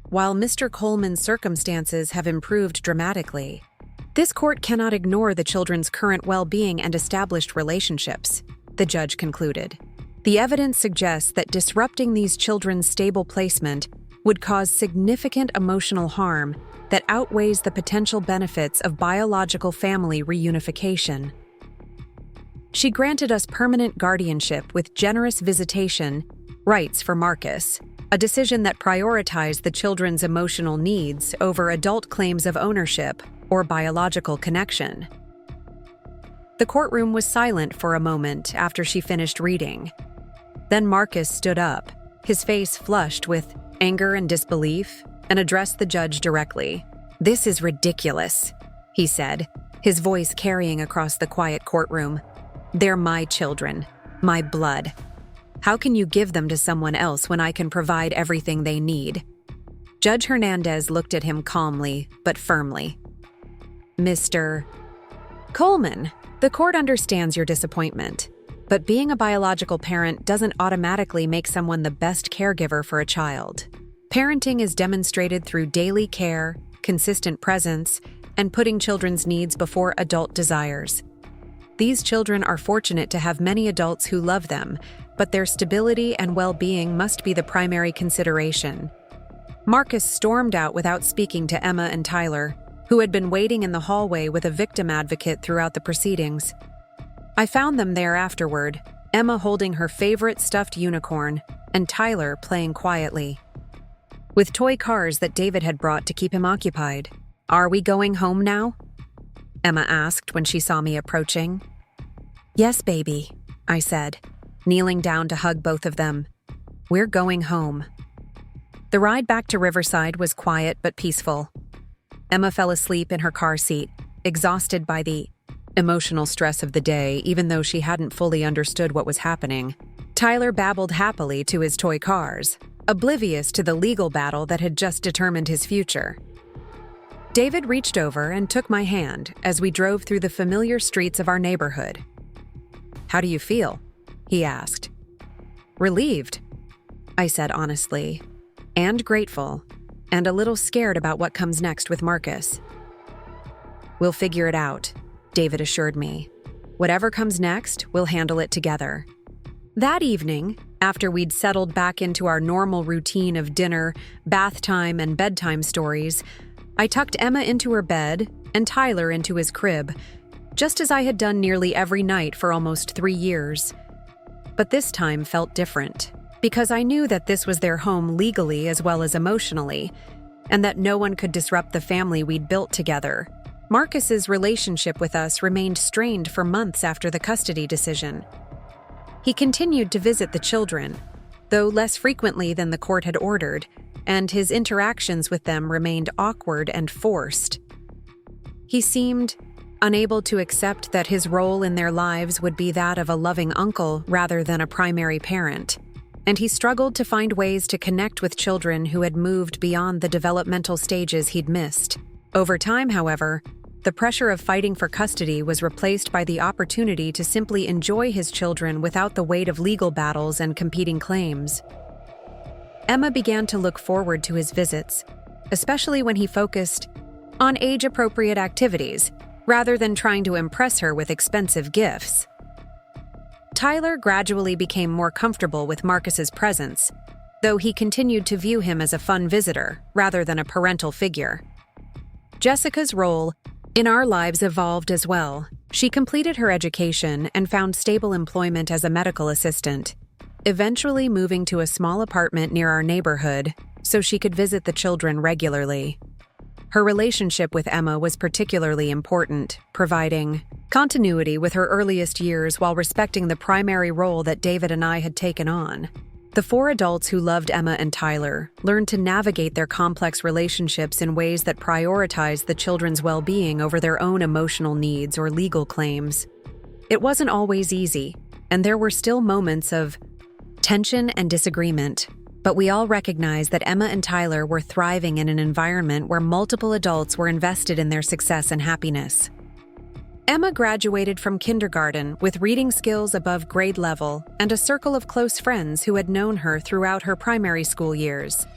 Speaker 1: While Mr. Coleman's circumstances have improved dramatically, this court cannot ignore the children's current well-being and established relationships, the judge concluded. The evidence suggests that disrupting these children's stable placement would cause significant emotional harm that outweighs the potential benefits of biological family reunification. She granted us permanent guardianship with generous visitation rights for Marcus, a decision that prioritized the children's emotional needs over adult claims of ownership or biological connection. The courtroom was silent for a moment after she finished reading. Then Marcus stood up, his face flushed with anger and disbelief, and addressed the judge directly. "This is ridiculous," he said, his voice carrying across the quiet courtroom. "They're my children, my blood. How can you give them to someone else when I can provide everything they need?" Judge Hernandez looked at him calmly but firmly. "Mr. Coleman, the court understands your disappointment, but being a biological parent doesn't automatically make someone the best caregiver for a child. Parenting is demonstrated through daily care, consistent presence, and putting children's needs before adult desires. These children are fortunate to have many adults who love them, but their stability and well-being must be the primary consideration." Marcus stormed out without speaking to Emma and Tyler, who had been waiting in the hallway with a victim advocate throughout the proceedings. I found them there afterward, Emma holding her favorite stuffed unicorn, and Tyler playing quietly with toy cars that David had brought to keep him occupied. "Are we going home now?" Emma asked when she saw me approaching. "Yes, baby," I said, kneeling down to hug both of them. "We're going home." The ride back to Riverside was quiet but peaceful. Emma fell asleep in her car seat, exhausted by the emotional stress of the day, even though she hadn't fully understood what was happening. Tyler babbled happily to his toy cars, oblivious to the legal battle that had just determined his future. David reached over and took my hand as we drove through the familiar streets of our neighborhood. "How do you feel?" he asked. "Relieved," I said honestly, and grateful, and a little scared about what comes next with Marcus. "We'll figure it out," David assured me. "Whatever comes next, we'll handle it together." That evening, after we'd settled back into our normal routine of dinner, bath time, and bedtime stories, I tucked Emma into her bed and Tyler into his crib, just as I had done nearly every night for almost 3 years. But this time felt different, because I knew that this was their home legally as well as emotionally, and that no one could disrupt the family we'd built together. Marcus's relationship with us remained strained for months after the custody decision. He continued to visit the children, though less frequently than the court had ordered, and his interactions with them remained awkward and forced. He seemed unable to accept that his role in their lives would be that of a loving uncle rather than a primary parent, and he struggled to find ways to connect with children who had moved beyond the developmental stages he'd missed. Over time, however, the pressure of fighting for custody was replaced by the opportunity to simply enjoy his children without the weight of legal battles and competing claims. Emma began to look forward to his visits, especially when he focused on age-appropriate activities, rather than trying to impress her with expensive gifts. Tyler gradually became more comfortable with Marcus's presence, though he continued to view him as a fun visitor rather than a parental figure. Jessica's role in our lives evolved as well. She completed her education and found stable employment as a medical assistant, eventually moving to a small apartment near our neighborhood so she could visit the children regularly. Her relationship with Emma was particularly important, providing continuity with her earliest years while respecting the primary role that David and I had taken on. The 4 adults who loved Emma and Tyler learned to navigate their complex relationships in ways that prioritized the children's well-being over their own emotional needs or legal claims. It wasn't always easy, and there were still moments of tension and disagreement, but we all recognized that Emma and Tyler were thriving in an environment where multiple adults were invested in their success and happiness. Emma graduated from kindergarten with reading skills above grade level and a circle of close friends who had known her throughout her primary school years.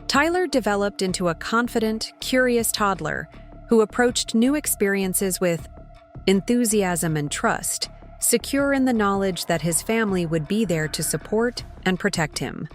Speaker 1: Tyler developed into a confident, curious toddler who approached new experiences with enthusiasm and trust, secure in the knowledge that his family would be there to support and protect him.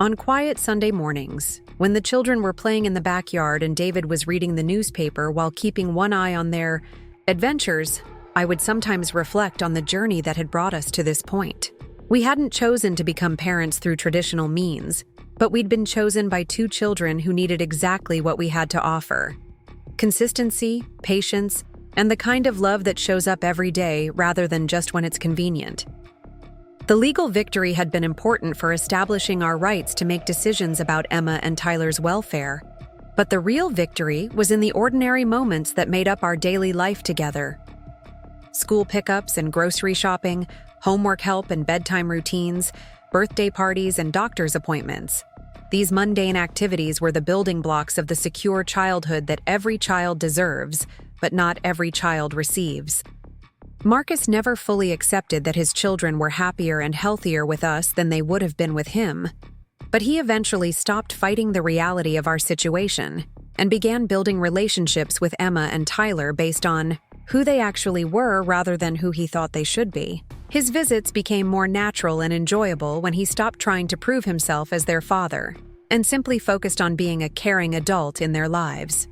Speaker 1: On quiet Sunday mornings, when the children were playing in the backyard and David was reading the newspaper while keeping one eye on their adventures, I would sometimes reflect on the journey that had brought us to this point. We hadn't chosen to become parents through traditional means, but we'd been chosen by two children who needed exactly what we had to offer: consistency, patience, and the kind of love that shows up every day rather than just when it's convenient. The legal victory had been important for establishing our rights to make decisions about Emma and Tyler's welfare, but the real victory was in the ordinary moments that made up our daily life together. School pickups and grocery shopping, homework help and bedtime routines, birthday parties and doctor's appointments. These mundane activities were the building blocks of the secure childhood that every child deserves, but not every child receives. Marcus never fully accepted that his children were happier and healthier with us than they would have been with him, but he eventually stopped fighting the reality of our situation and began building relationships with Emma and Tyler based on who they actually were rather than who he thought they should be. His visits became more natural and enjoyable when he stopped trying to prove himself as their father and simply focused on being a caring adult in their lives.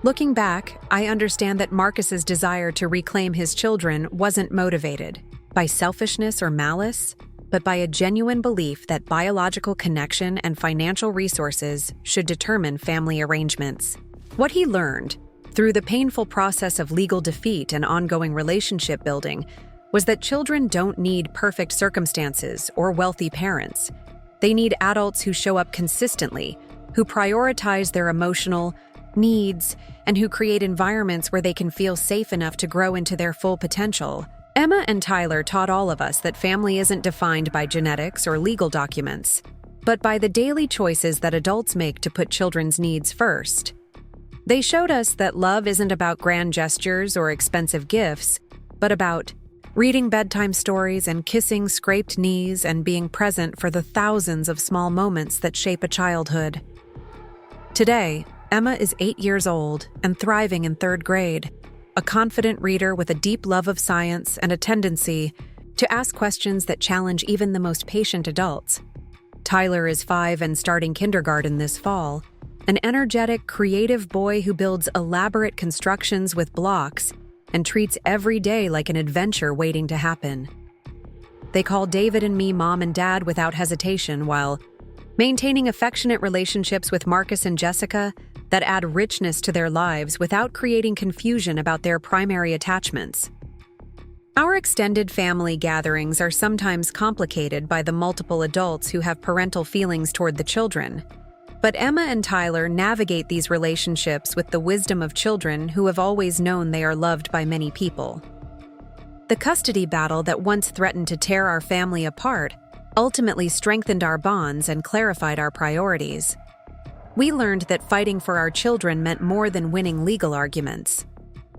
Speaker 1: Looking back, I understand that Marcus's desire to reclaim his children wasn't motivated by selfishness or malice, but by a genuine belief that biological connection and financial resources should determine family arrangements. What he learned, through the painful process of legal defeat and ongoing relationship building, was that children don't need perfect circumstances or wealthy parents. They need adults who show up consistently, who prioritize their emotional needs, and who create environments where they can feel safe enough to grow into their full potential. Emma and Tyler taught all of us that family isn't defined by genetics or legal documents, but by the daily choices that adults make to put children's needs first. They showed us that love isn't about grand gestures or expensive gifts, but about reading bedtime stories and kissing scraped knees and being present for the thousands of small moments that shape a childhood. Today, Emma is 8 years old and thriving in 3rd grade, a confident reader with a deep love of science and a tendency to ask questions that challenge even the most patient adults. Tyler is 5 and starting kindergarten this fall, an energetic, creative boy who builds elaborate constructions with blocks and treats every day like an adventure waiting to happen. They call David and me Mom and Dad without hesitation, while maintaining affectionate relationships with Marcus and Jessica that add richness to their lives without creating confusion about their primary attachments. Our extended family gatherings are sometimes complicated by the multiple adults who have parental feelings toward the children, but Emma and Tyler navigate these relationships with the wisdom of children who have always known they are loved by many people. The custody battle that once threatened to tear our family apart ultimately strengthened our bonds and clarified our priorities. We learned that fighting for our children meant more than winning legal arguments.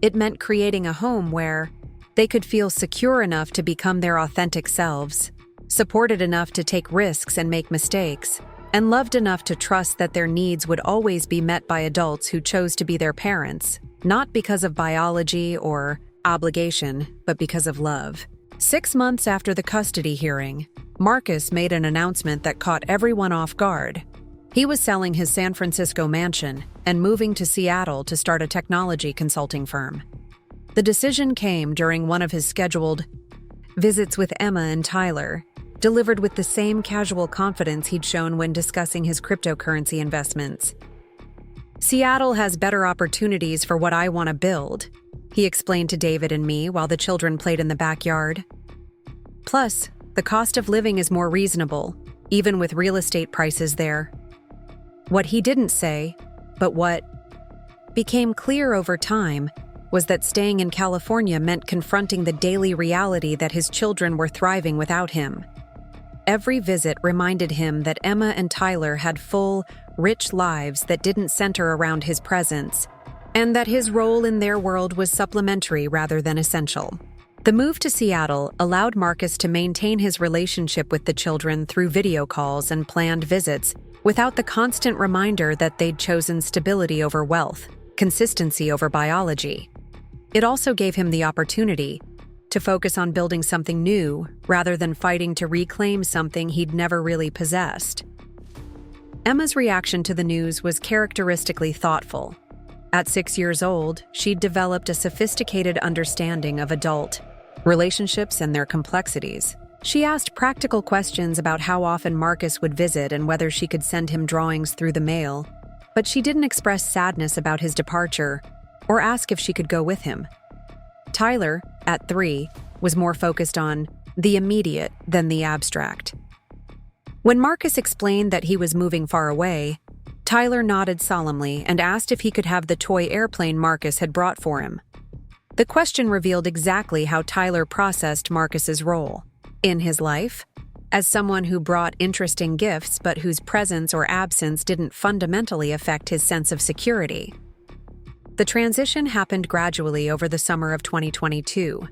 Speaker 1: It meant creating a home where they could feel secure enough to become their authentic selves, supported enough to take risks and make mistakes, and loved enough to trust that their needs would always be met by adults who chose to be their parents, not because of biology or obligation, but because of love. 6 months after the custody hearing, Marcus made an announcement that caught everyone off guard. He was selling his San Francisco mansion and moving to Seattle to start a technology consulting firm. The decision came during one of his scheduled visits with Emma and Tyler, delivered with the same casual confidence he'd shown when discussing his cryptocurrency investments. "Seattle has better opportunities for what I want to build," he explained to David and me while the children played in the backyard. "Plus, the cost of living is more reasonable, even with real estate prices there." What he didn't say, but what became clear over time, was that staying in California meant confronting the daily reality that his children were thriving without him. Every visit reminded him that Emma and Tyler had full, rich lives that didn't center around his presence, and that his role in their world was supplementary rather than essential. The move to Seattle allowed Marcus to maintain his relationship with the children through video calls and planned visits, without the constant reminder that they'd chosen stability over wealth, consistency over biology. It also gave him the opportunity to focus on building something new rather than fighting to reclaim something he'd never really possessed. Emma's reaction to the news was characteristically thoughtful. At 6 years old, she'd developed a sophisticated understanding of adult relationships and their complexities. She asked practical questions about how often Marcus would visit and whether she could send him drawings through the mail, but she didn't express sadness about his departure or ask if she could go with him. Tyler, at 3, was more focused on the immediate than the abstract. When Marcus explained that he was moving far away, Tyler nodded solemnly and asked if he could have the toy airplane Marcus had brought for him. The question revealed exactly how Tyler processed Marcus's role in his life, as someone who brought interesting gifts but whose presence or absence didn't fundamentally affect his sense of security. The transition happened gradually over the summer of 2022.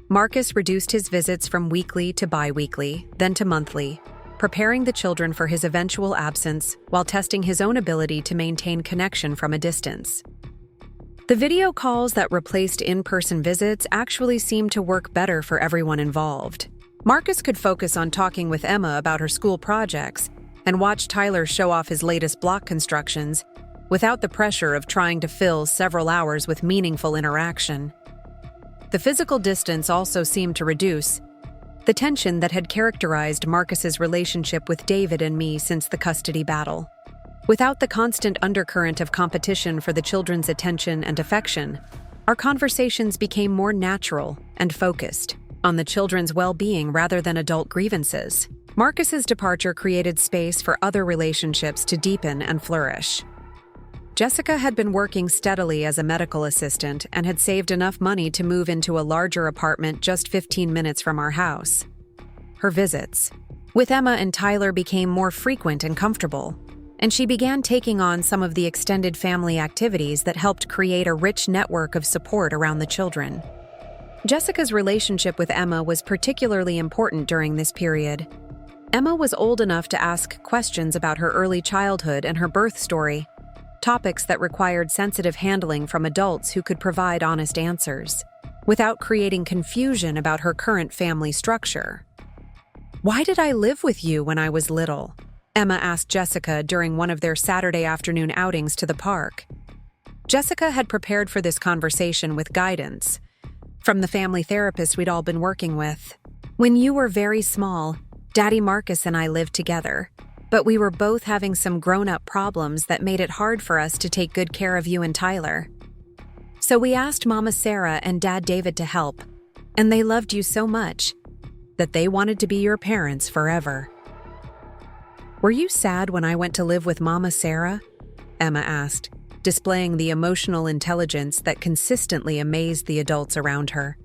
Speaker 1: Marcus reduced his visits from weekly to bi-weekly, then to monthly, preparing the children for his eventual absence while testing his own ability to maintain connection from a distance. The video calls that replaced in-person visits actually seemed to work better for everyone involved. Marcus could focus on talking with Emma about her school projects and watch Tyler show off his latest block constructions without the pressure of trying to fill several hours with meaningful interaction. The physical distance also seemed to reduce the tension that had characterized Marcus's relationship with David and me since the custody battle. Without the constant undercurrent of competition for the children's attention and affection, our conversations became more natural and focused on the children's well-being rather than adult grievances. Marcus's departure created space for other relationships to deepen and flourish. Jessica had been working steadily as a medical assistant and had saved enough money to move into a larger apartment just 15 minutes from our house. Her visits with Emma and Tyler became more frequent and comfortable, and she began taking on some of the extended family activities that helped create a rich network of support around the children. Jessica's relationship with Emma was particularly important during this period. Emma was old enough to ask questions about her early childhood and her birth story, topics that required sensitive handling from adults who could provide honest answers, without creating confusion about her current family structure. "Why did I live with you when I was little?" Emma asked Jessica during one of their Saturday afternoon outings to the park. Jessica had prepared for this conversation with guidance from the family therapist we'd all been working with. "When you were very small, Daddy Marcus and I lived together, but we were both having some grown-up problems that made it hard for us to take good care of you and Tyler. So we asked Mama Sarah and Dad David to help, and they loved you so much that they wanted to be your parents forever." "Were you sad when I went to live with Mama Sarah?" Emma asked, displaying the emotional intelligence that consistently amazed the adults around her.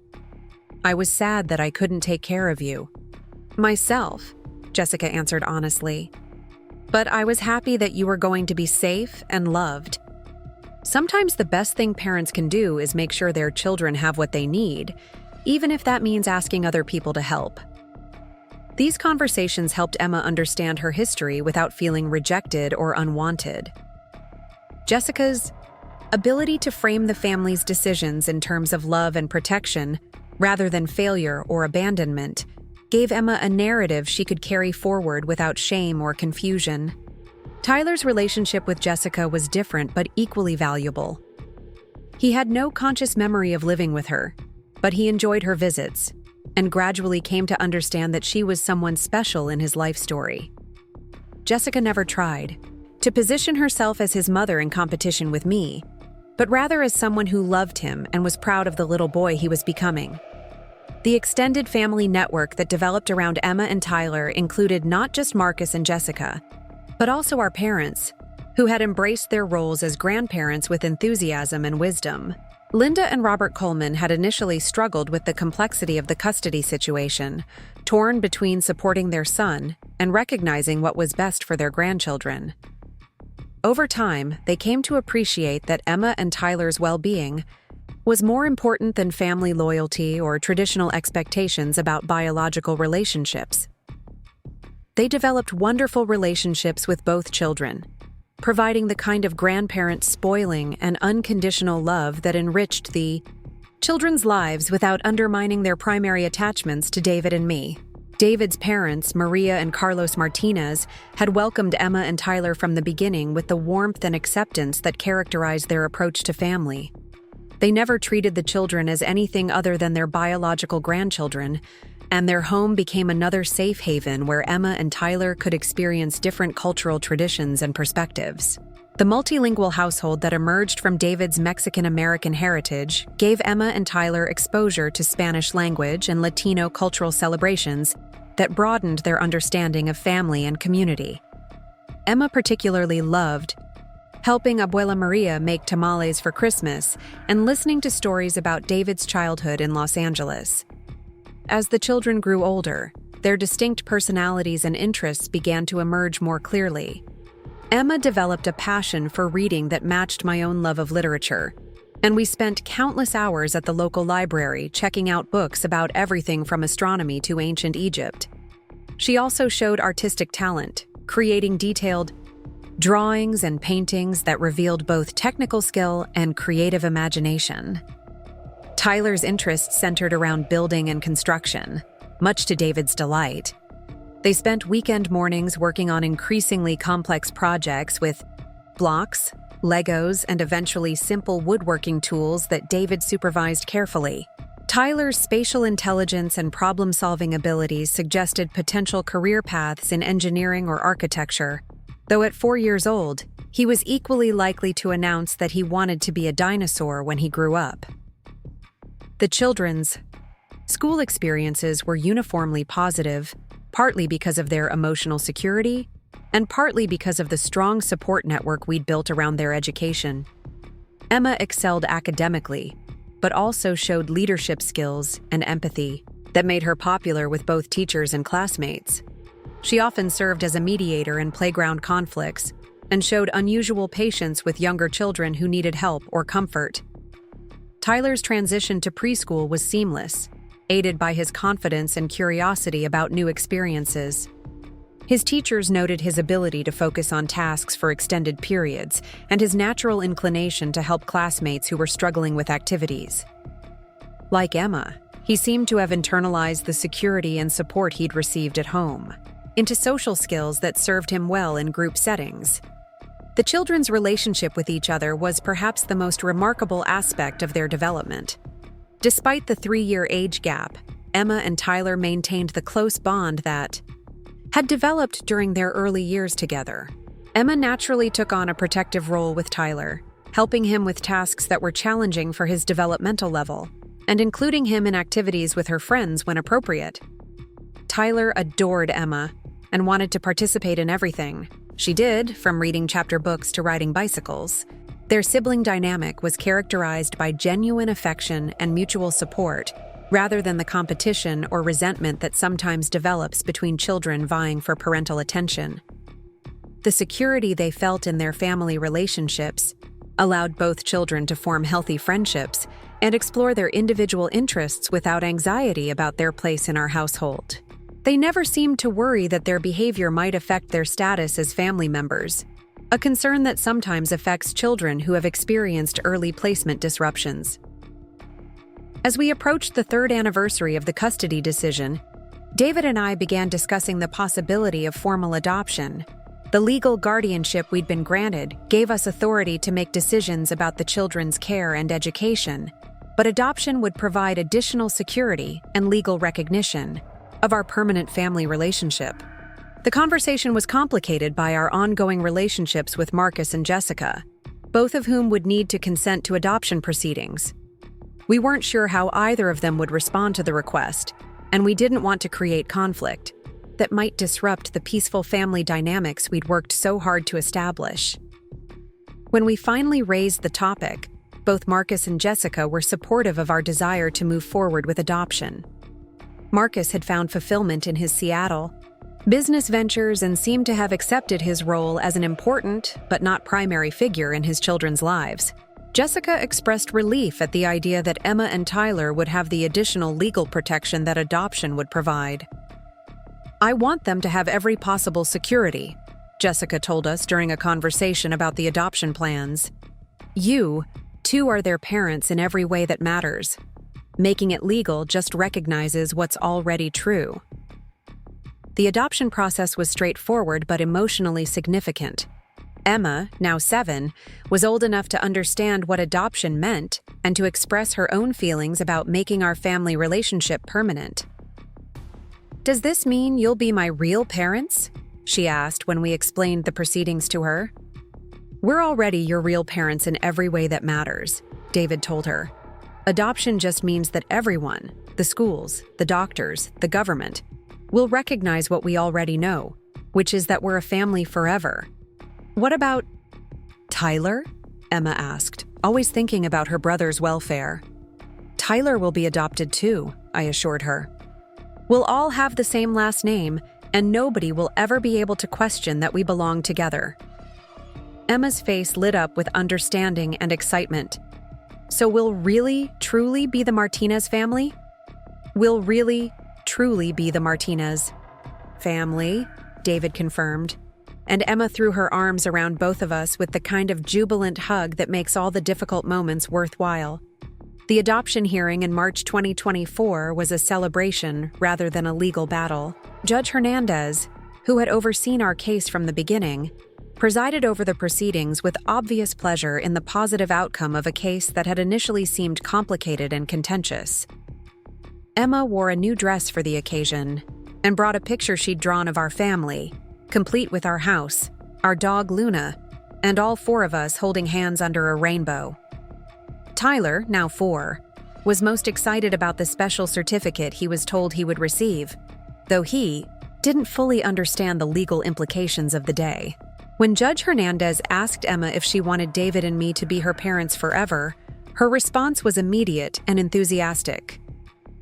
Speaker 1: "I was sad that I couldn't take care of you myself," Jessica answered honestly. "But I was happy that you were going to be safe and loved. Sometimes the best thing parents can do is make sure their children have what they need, even if that means asking other people to help." These conversations helped Emma understand her history without feeling rejected or unwanted. Jessica's ability to frame the family's decisions in terms of love and protection, rather than failure or abandonment, gave Emma a narrative she could carry forward without shame or confusion. Tyler's relationship with Jessica was different but equally valuable. He had no conscious memory of living with her, but he enjoyed her visits and gradually came to understand that she was someone special in his life story. Jessica never tried to position herself as his mother in competition with me, but rather as someone who loved him and was proud of the little boy he was becoming. The extended family network that developed around Emma and Tyler included not just Marcus and Jessica, but also our parents, who had embraced their roles as grandparents with enthusiasm and wisdom. Linda and Robert Coleman had initially struggled with the complexity of the custody situation, torn between supporting their son and recognizing what was best for their grandchildren. Over time, they came to appreciate that Emma and Tyler's well-being was more important than family loyalty or traditional expectations about biological relationships. They developed wonderful relationships with both children, providing the kind of grandparent spoiling and unconditional love that enriched the children's lives without undermining their primary attachments to David and me. David's parents, Maria and Carlos Martinez, had welcomed Emma and Tyler from the beginning with the warmth and acceptance that characterized their approach to family. They never treated the children as anything other than their biological grandchildren, and their home became another safe haven where Emma and Tyler could experience different cultural traditions and perspectives. The multilingual household that emerged from David's Mexican-American heritage gave Emma and Tyler exposure to Spanish language and Latino cultural celebrations that broadened their understanding of family and community. Emma particularly loved helping Abuela Maria make tamales for Christmas and listening to stories about David's childhood in Los Angeles. As the children grew older, their distinct personalities and interests began to emerge more clearly. Emma developed a passion for reading that matched my own love of literature, and we spent countless hours at the local library checking out books about everything from astronomy to ancient Egypt. She also showed artistic talent, creating detailed drawings and paintings that revealed both technical skill and creative imagination. Tyler's interests centered around building and construction, much to David's delight. They spent weekend mornings working on increasingly complex projects with blocks, Legos, and eventually simple woodworking tools that David supervised carefully. Tyler's spatial intelligence and problem-solving abilities suggested potential career paths in engineering or architecture, though at 4 years old, he was equally likely to announce that he wanted to be a dinosaur when he grew up. The children's school experiences were uniformly positive, partly because of their emotional security, and partly because of the strong support network we'd built around their education. Emma excelled academically, but also showed leadership skills and empathy that made her popular with both teachers and classmates. She often served as a mediator in playground conflicts and showed unusual patience with younger children who needed help or comfort. Tyler's transition to preschool was seamless, aided by his confidence and curiosity about new experiences. His teachers noted his ability to focus on tasks for extended periods and his natural inclination to help classmates who were struggling with activities. Like Emma, he seemed to have internalized the security and support he'd received at home into social skills that served him well in group settings. The children's relationship with each other was perhaps the most remarkable aspect of their development. Despite the 3-year age gap, Emma and Tyler maintained the close bond that had developed during their early years together. Emma naturally took on a protective role with Tyler, helping him with tasks that were challenging for his developmental level, and including him in activities with her friends when appropriate. Tyler adored Emma and wanted to participate in everything. She did, from reading chapter books to riding bicycles. Their sibling dynamic was characterized by genuine affection and mutual support, rather than the competition or resentment that sometimes develops between children vying for parental attention. The security they felt in their family relationships allowed both children to form healthy friendships and explore their individual interests without anxiety about their place in our household. They never seemed to worry that their behavior might affect their status as family members, a concern that sometimes affects children who have experienced early placement disruptions. As we approached the 3rd anniversary of the custody decision, David and I began discussing the possibility of formal adoption. The legal guardianship we'd been granted gave us authority to make decisions about the children's care and education, but adoption would provide additional security and legal recognition of our permanent family relationship. The conversation was complicated by our ongoing relationships with Marcus and Jessica, both of whom would need to consent to adoption proceedings. We weren't sure how either of them would respond to the request, and we didn't want to create conflict that might disrupt the peaceful family dynamics we'd worked so hard to establish. When we finally raised the topic, both Marcus and Jessica were supportive of our desire to move forward with adoption. Marcus had found fulfillment in his Seattle business ventures and seemed to have accepted his role as an important, but not primary figure in his children's lives. Jessica expressed relief at the idea that Emma and Tyler would have the additional legal protection that adoption would provide. "I want them to have every possible security," Jessica told us during a conversation about the adoption plans. "You, too, are their parents in every way that matters. Making it legal just recognizes what's already true." The adoption process was straightforward but emotionally significant. Emma, now 7, was old enough to understand what adoption meant and to express her own feelings about making our family relationship permanent. "Does this mean you'll be my real parents?" she asked when we explained the proceedings to her. "We're already your real parents in every way that matters," David told her. "Adoption just means that everyone, the schools, the doctors, the government, will recognize what we already know, which is that we're a family forever." "What about Tyler?" Emma asked, always thinking about her brother's welfare. "Tyler will be adopted too," I assured her. "We'll all have the same last name, and nobody will ever be able to question that we belong together." Emma's face lit up with understanding and excitement. "So we'll really, truly be the Martinez family?" "We'll really, truly be the Martinez family," David confirmed. And Emma threw her arms around both of us with the kind of jubilant hug that makes all the difficult moments worthwhile. The adoption hearing in March 2024 was a celebration rather than a legal battle. Judge Hernandez, who had overseen our case from the beginning, presided over the proceedings with obvious pleasure in the positive outcome of a case that had initially seemed complicated and contentious. Emma wore a new dress for the occasion and brought a picture she'd drawn of our family, complete with our house, our dog Luna, and all 4 of us holding hands under a rainbow. Tyler, now 4, was most excited about the special certificate he was told he would receive, though he didn't fully understand the legal implications of the day. When Judge Hernandez asked Emma if she wanted David and me to be her parents forever, her response was immediate and enthusiastic.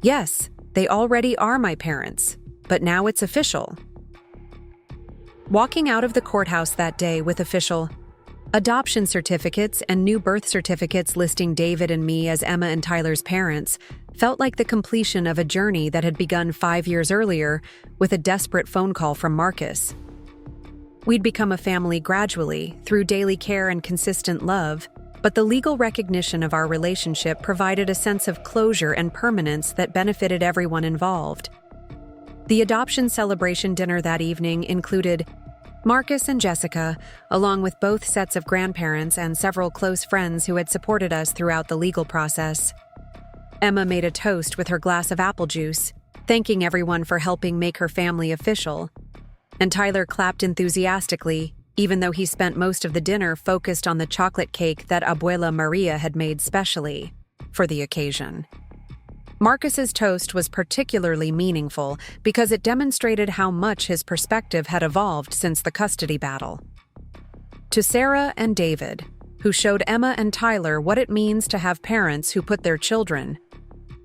Speaker 1: "Yes, they already are my parents, but now it's official." Walking out of the courthouse that day with official adoption certificates and new birth certificates listing David and me as Emma and Tyler's parents felt like the completion of a journey that had begun 5 years earlier with a desperate phone call from Marcus. We'd become a family gradually, through daily care and consistent love, but the legal recognition of our relationship provided a sense of closure and permanence that benefited everyone involved. The adoption celebration dinner that evening included Marcus and Jessica, along with both sets of grandparents and several close friends who had supported us throughout the legal process. Emma made a toast with her glass of apple juice, thanking everyone for helping make her family official, and Tyler clapped enthusiastically, even though he spent most of the dinner focused on the chocolate cake that Abuela Maria had made specially for the occasion. Marcus's toast was particularly meaningful because it demonstrated how much his perspective had evolved since the custody battle. To Sarah and David, who showed Emma and Tyler what it means to have parents who put their children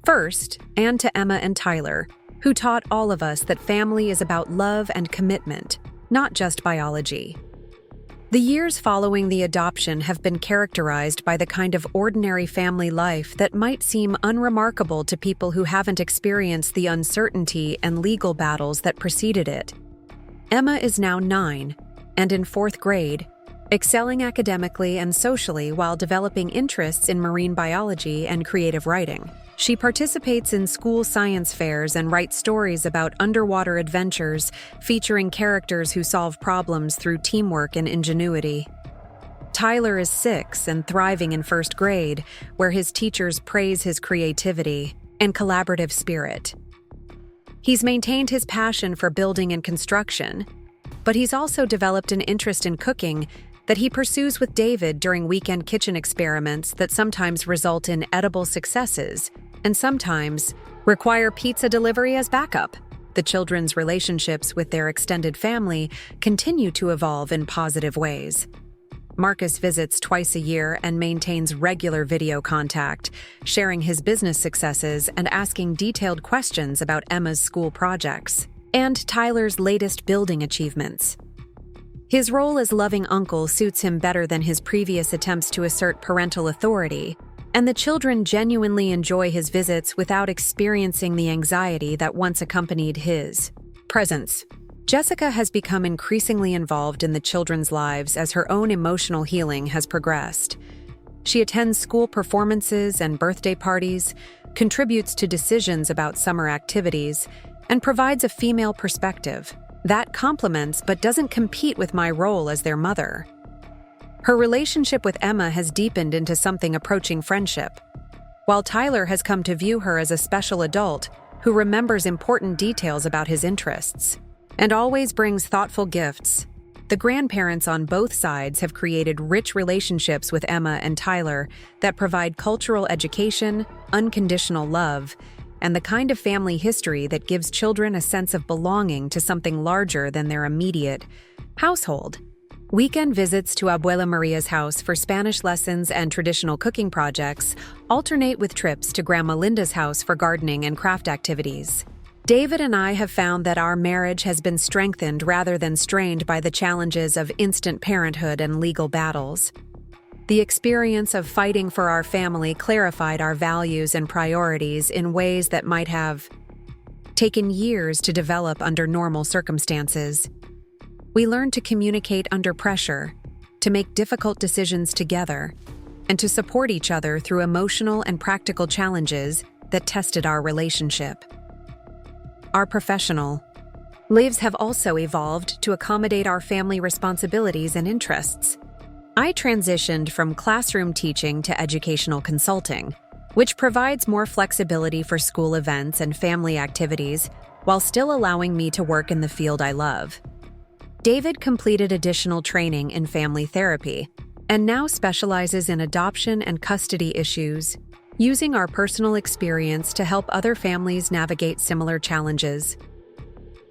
Speaker 1: first, and to Emma and Tyler, who taught all of us that family is about love and commitment, not just biology. The years following the adoption have been characterized by the kind of ordinary family life that might seem unremarkable to people who haven't experienced the uncertainty and legal battles that preceded it. Emma is now 9 and in 4th grade, excelling academically and socially while developing interests in marine biology and creative writing. She participates in school science fairs and writes stories about underwater adventures featuring characters who solve problems through teamwork and ingenuity. Tyler is 6 and thriving in 1st grade, where his teachers praise his creativity and collaborative spirit. He's maintained his passion for building and construction, but he's also developed an interest in cooking that he pursues with David during weekend kitchen experiments that sometimes result in edible successes and sometimes require pizza delivery as backup. The children's relationships with their extended family continue to evolve in positive ways. Marcus visits twice a year and maintains regular video contact, sharing his business successes and asking detailed questions about Emma's school projects and Tyler's latest building achievements. His role as loving uncle suits him better than his previous attempts to assert parental authority, and the children genuinely enjoy his visits without experiencing the anxiety that once accompanied his presence. Jessica has become increasingly involved in the children's lives as her own emotional healing has progressed. She attends school performances and birthday parties, contributes to decisions about summer activities, and provides a female perspective that complements but doesn't compete with my role as their mother. Her relationship with Emma has deepened into something approaching friendship, while Tyler has come to view her as a special adult who remembers important details about his interests and always brings thoughtful gifts. The grandparents on both sides have created rich relationships with Emma and Tyler that provide cultural education, unconditional love, and the kind of family history that gives children a sense of belonging to something larger than their immediate household. Weekend visits to Abuela Maria's house for Spanish lessons and traditional cooking projects alternate with trips to Grandma Linda's house for gardening and craft activities. David and I have found that our marriage has been strengthened rather than strained by the challenges of instant parenthood and legal battles. The experience of fighting for our family clarified our values and priorities in ways that might have taken years to develop under normal circumstances. We learned to communicate under pressure, to make difficult decisions together, and to support each other through emotional and practical challenges that tested our relationship. Our professional lives have also evolved to accommodate our family responsibilities and interests. I transitioned from classroom teaching to educational consulting, which provides more flexibility for school events and family activities while still allowing me to work in the field I love. David completed additional training in family therapy and now specializes in adoption and custody issues, using our personal experience to help other families navigate similar challenges.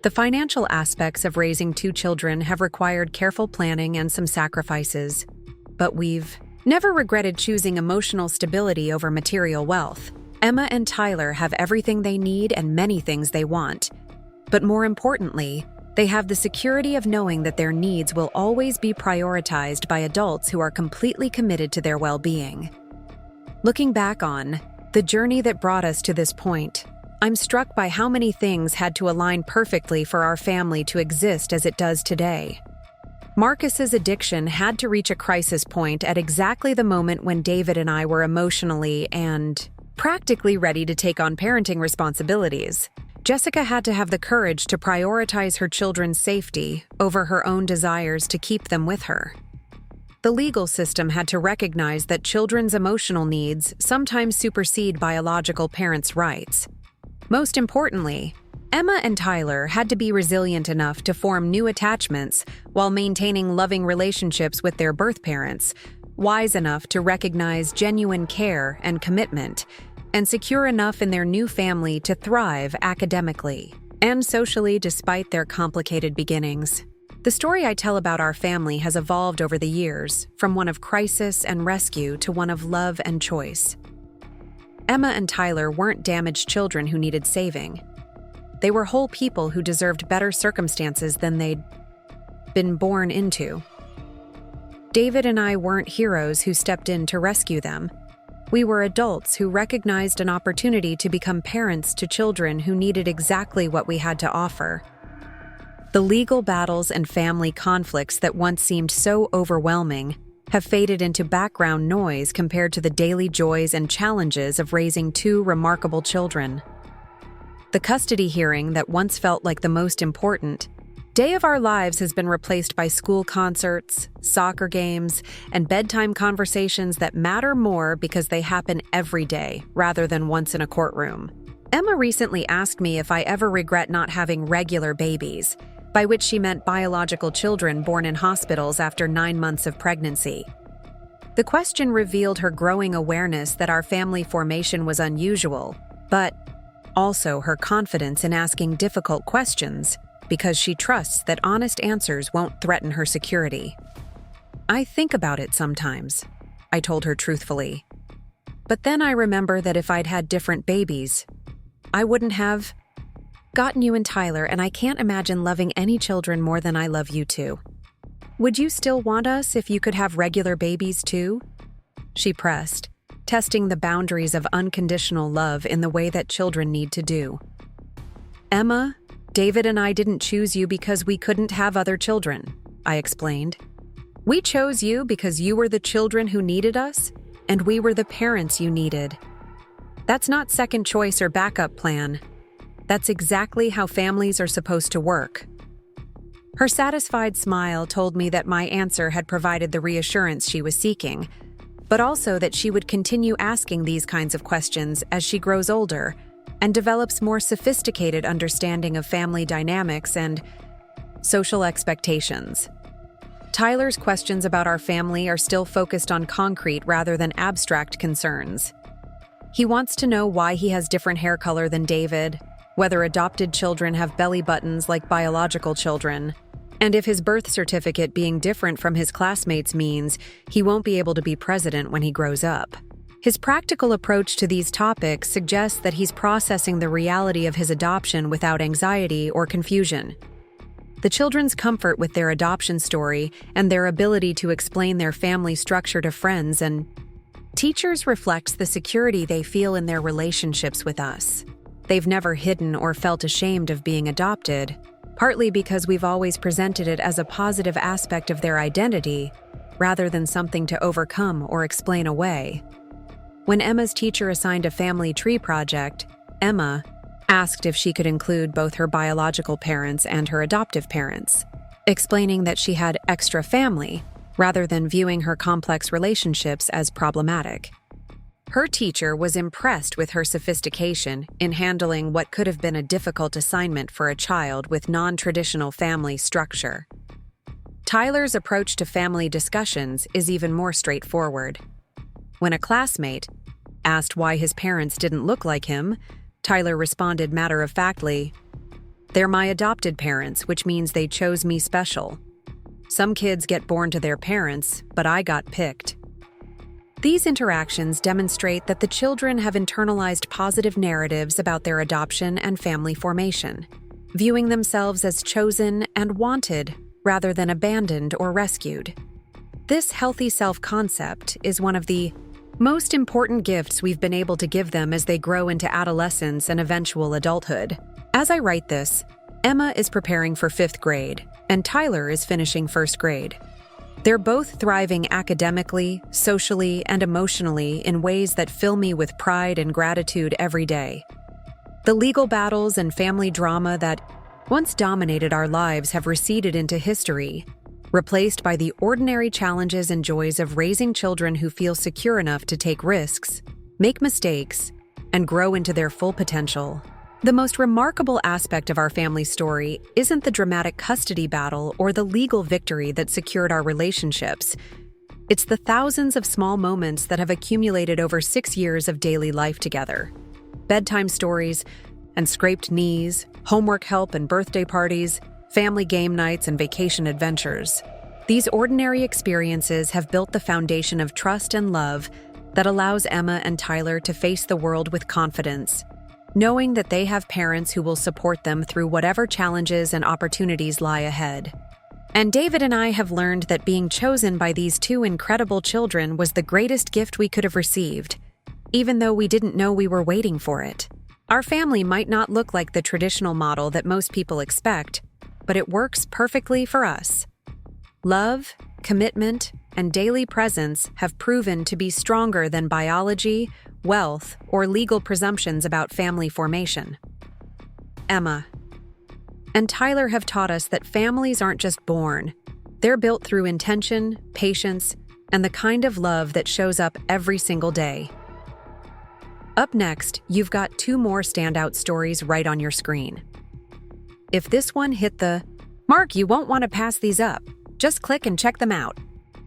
Speaker 1: The financial aspects of raising 2 children have required careful planning and some sacrifices, but we've never regretted choosing emotional stability over material wealth. Emma and Tyler have everything they need and many things they want, but more importantly, they have the security of knowing that their needs will always be prioritized by adults who are completely committed to their well-being. Looking back on the journey that brought us to this point, I'm struck by how many things had to align perfectly for our family to exist as it does today. Marcus's addiction had to reach a crisis point at exactly the moment when David and I were emotionally and practically ready to take on parenting responsibilities. Jessica had to have the courage to prioritize her children's safety over her own desires to keep them with her. The legal system had to recognize that children's emotional needs sometimes supersede biological parents' rights. Most importantly, Emma and Tyler had to be resilient enough to form new attachments while maintaining loving relationships with their birth parents, wise enough to recognize genuine care and commitment, and secure enough in their new family to thrive academically and socially despite their complicated beginnings. The story I tell about our family has evolved over the years, from one of crisis and rescue to one of love and choice. Emma and Tyler weren't damaged children who needed saving. They were whole people who deserved better circumstances than they'd been born into. David and I weren't heroes who stepped in to rescue them. We were adults who recognized an opportunity to become parents to children who needed exactly what we had to offer. The legal battles and family conflicts that once seemed so overwhelming have faded into background noise compared to the daily joys and challenges of raising 2 remarkable children. The custody hearing that once felt like the most important day of our lives has been replaced by school concerts, soccer games, and bedtime conversations that matter more because they happen every day rather than once in a courtroom. Emma recently asked me if I ever regret not having regular babies, by which she meant biological children born in hospitals after 9 months of pregnancy. The question revealed her growing awareness that our family formation was unusual, but also her confidence in asking difficult questions because she trusts that honest answers won't threaten her security. I think about it sometimes, I told her truthfully. But then I remember that if I'd had different babies, I wouldn't have gotten you and Tyler, and I can't imagine loving any children more than I love you two. Would you still want us if you could have regular babies too? She pressed, testing the boundaries of unconditional love in the way that children need to do. Emma, David and I didn't choose you because we couldn't have other children, I explained. We chose you because you were the children who needed us, and we were the parents you needed. That's not second choice or backup plan. That's exactly how families are supposed to work. Her satisfied smile told me that my answer had provided the reassurance she was seeking, but also that she would continue asking these kinds of questions as she grows older and develops more sophisticated understanding of family dynamics and social expectations. Tyler's questions about our family are still focused on concrete rather than abstract concerns. He wants to know why he has different hair color than David, whether adopted children have belly buttons like biological children, and if his birth certificate being different from his classmates means he won't be able to be president when he grows up. His practical approach to these topics suggests that he's processing the reality of his adoption without anxiety or confusion. The children's comfort with their adoption story and their ability to explain their family structure to friends and teachers reflects the security they feel in their relationships with us. They've never hidden or felt ashamed of being adopted, partly because we've always presented it as a positive aspect of their identity, rather than something to overcome or explain away. When Emma's teacher assigned a family tree project, Emma asked if she could include both her biological parents and her adoptive parents, explaining that she had extra family, rather than viewing her complex relationships as problematic. Her teacher was impressed with her sophistication in handling what could have been a difficult assignment for a child with non-traditional family structure. Tyler's approach to family discussions is even more straightforward. When a classmate asked why his parents didn't look like him, Tyler responded matter-of-factly, "They're my adopted parents, which means they chose me special. Some kids get born to their parents, but I got picked." These interactions demonstrate that the children have internalized positive narratives about their adoption and family formation, viewing themselves as chosen and wanted rather than abandoned or rescued. This healthy self-concept is one of the most important gifts we've been able to give them as they grow into adolescence and eventual adulthood. As I write this, Emma is preparing for 5th grade, and Tyler is finishing 1st grade. They're both thriving academically, socially, and emotionally in ways that fill me with pride and gratitude every day. The legal battles and family drama that once dominated our lives have receded into history, replaced by the ordinary challenges and joys of raising children who feel secure enough to take risks, make mistakes, and grow into their full potential. The most remarkable aspect of our family story isn't the dramatic custody battle or the legal victory that secured our relationships. It's the thousands of small moments that have accumulated over 6 years of daily life together. Bedtime stories and scraped knees, homework help and birthday parties, family game nights and vacation adventures. These ordinary experiences have built the foundation of trust and love that allows Emma and Tyler to face the world with confidence, knowing that they have parents who will support them through whatever challenges and opportunities lie ahead. And David and I have learned that being chosen by these 2 incredible children was the greatest gift we could have received, even though we didn't know we were waiting for it. Our family might not look like the traditional model that most people expect, but it works perfectly for us. Love, commitment, and daily presence have proven to be stronger than biology, wealth, or legal presumptions about family formation. Emma and Tyler have taught us that families aren't just born. They're built through intention, patience, and the kind of love that shows up every single day. Up next, you've got 2 more standout stories right on your screen. If this one hit the mark, you won't want to pass these up. Just click and check them out.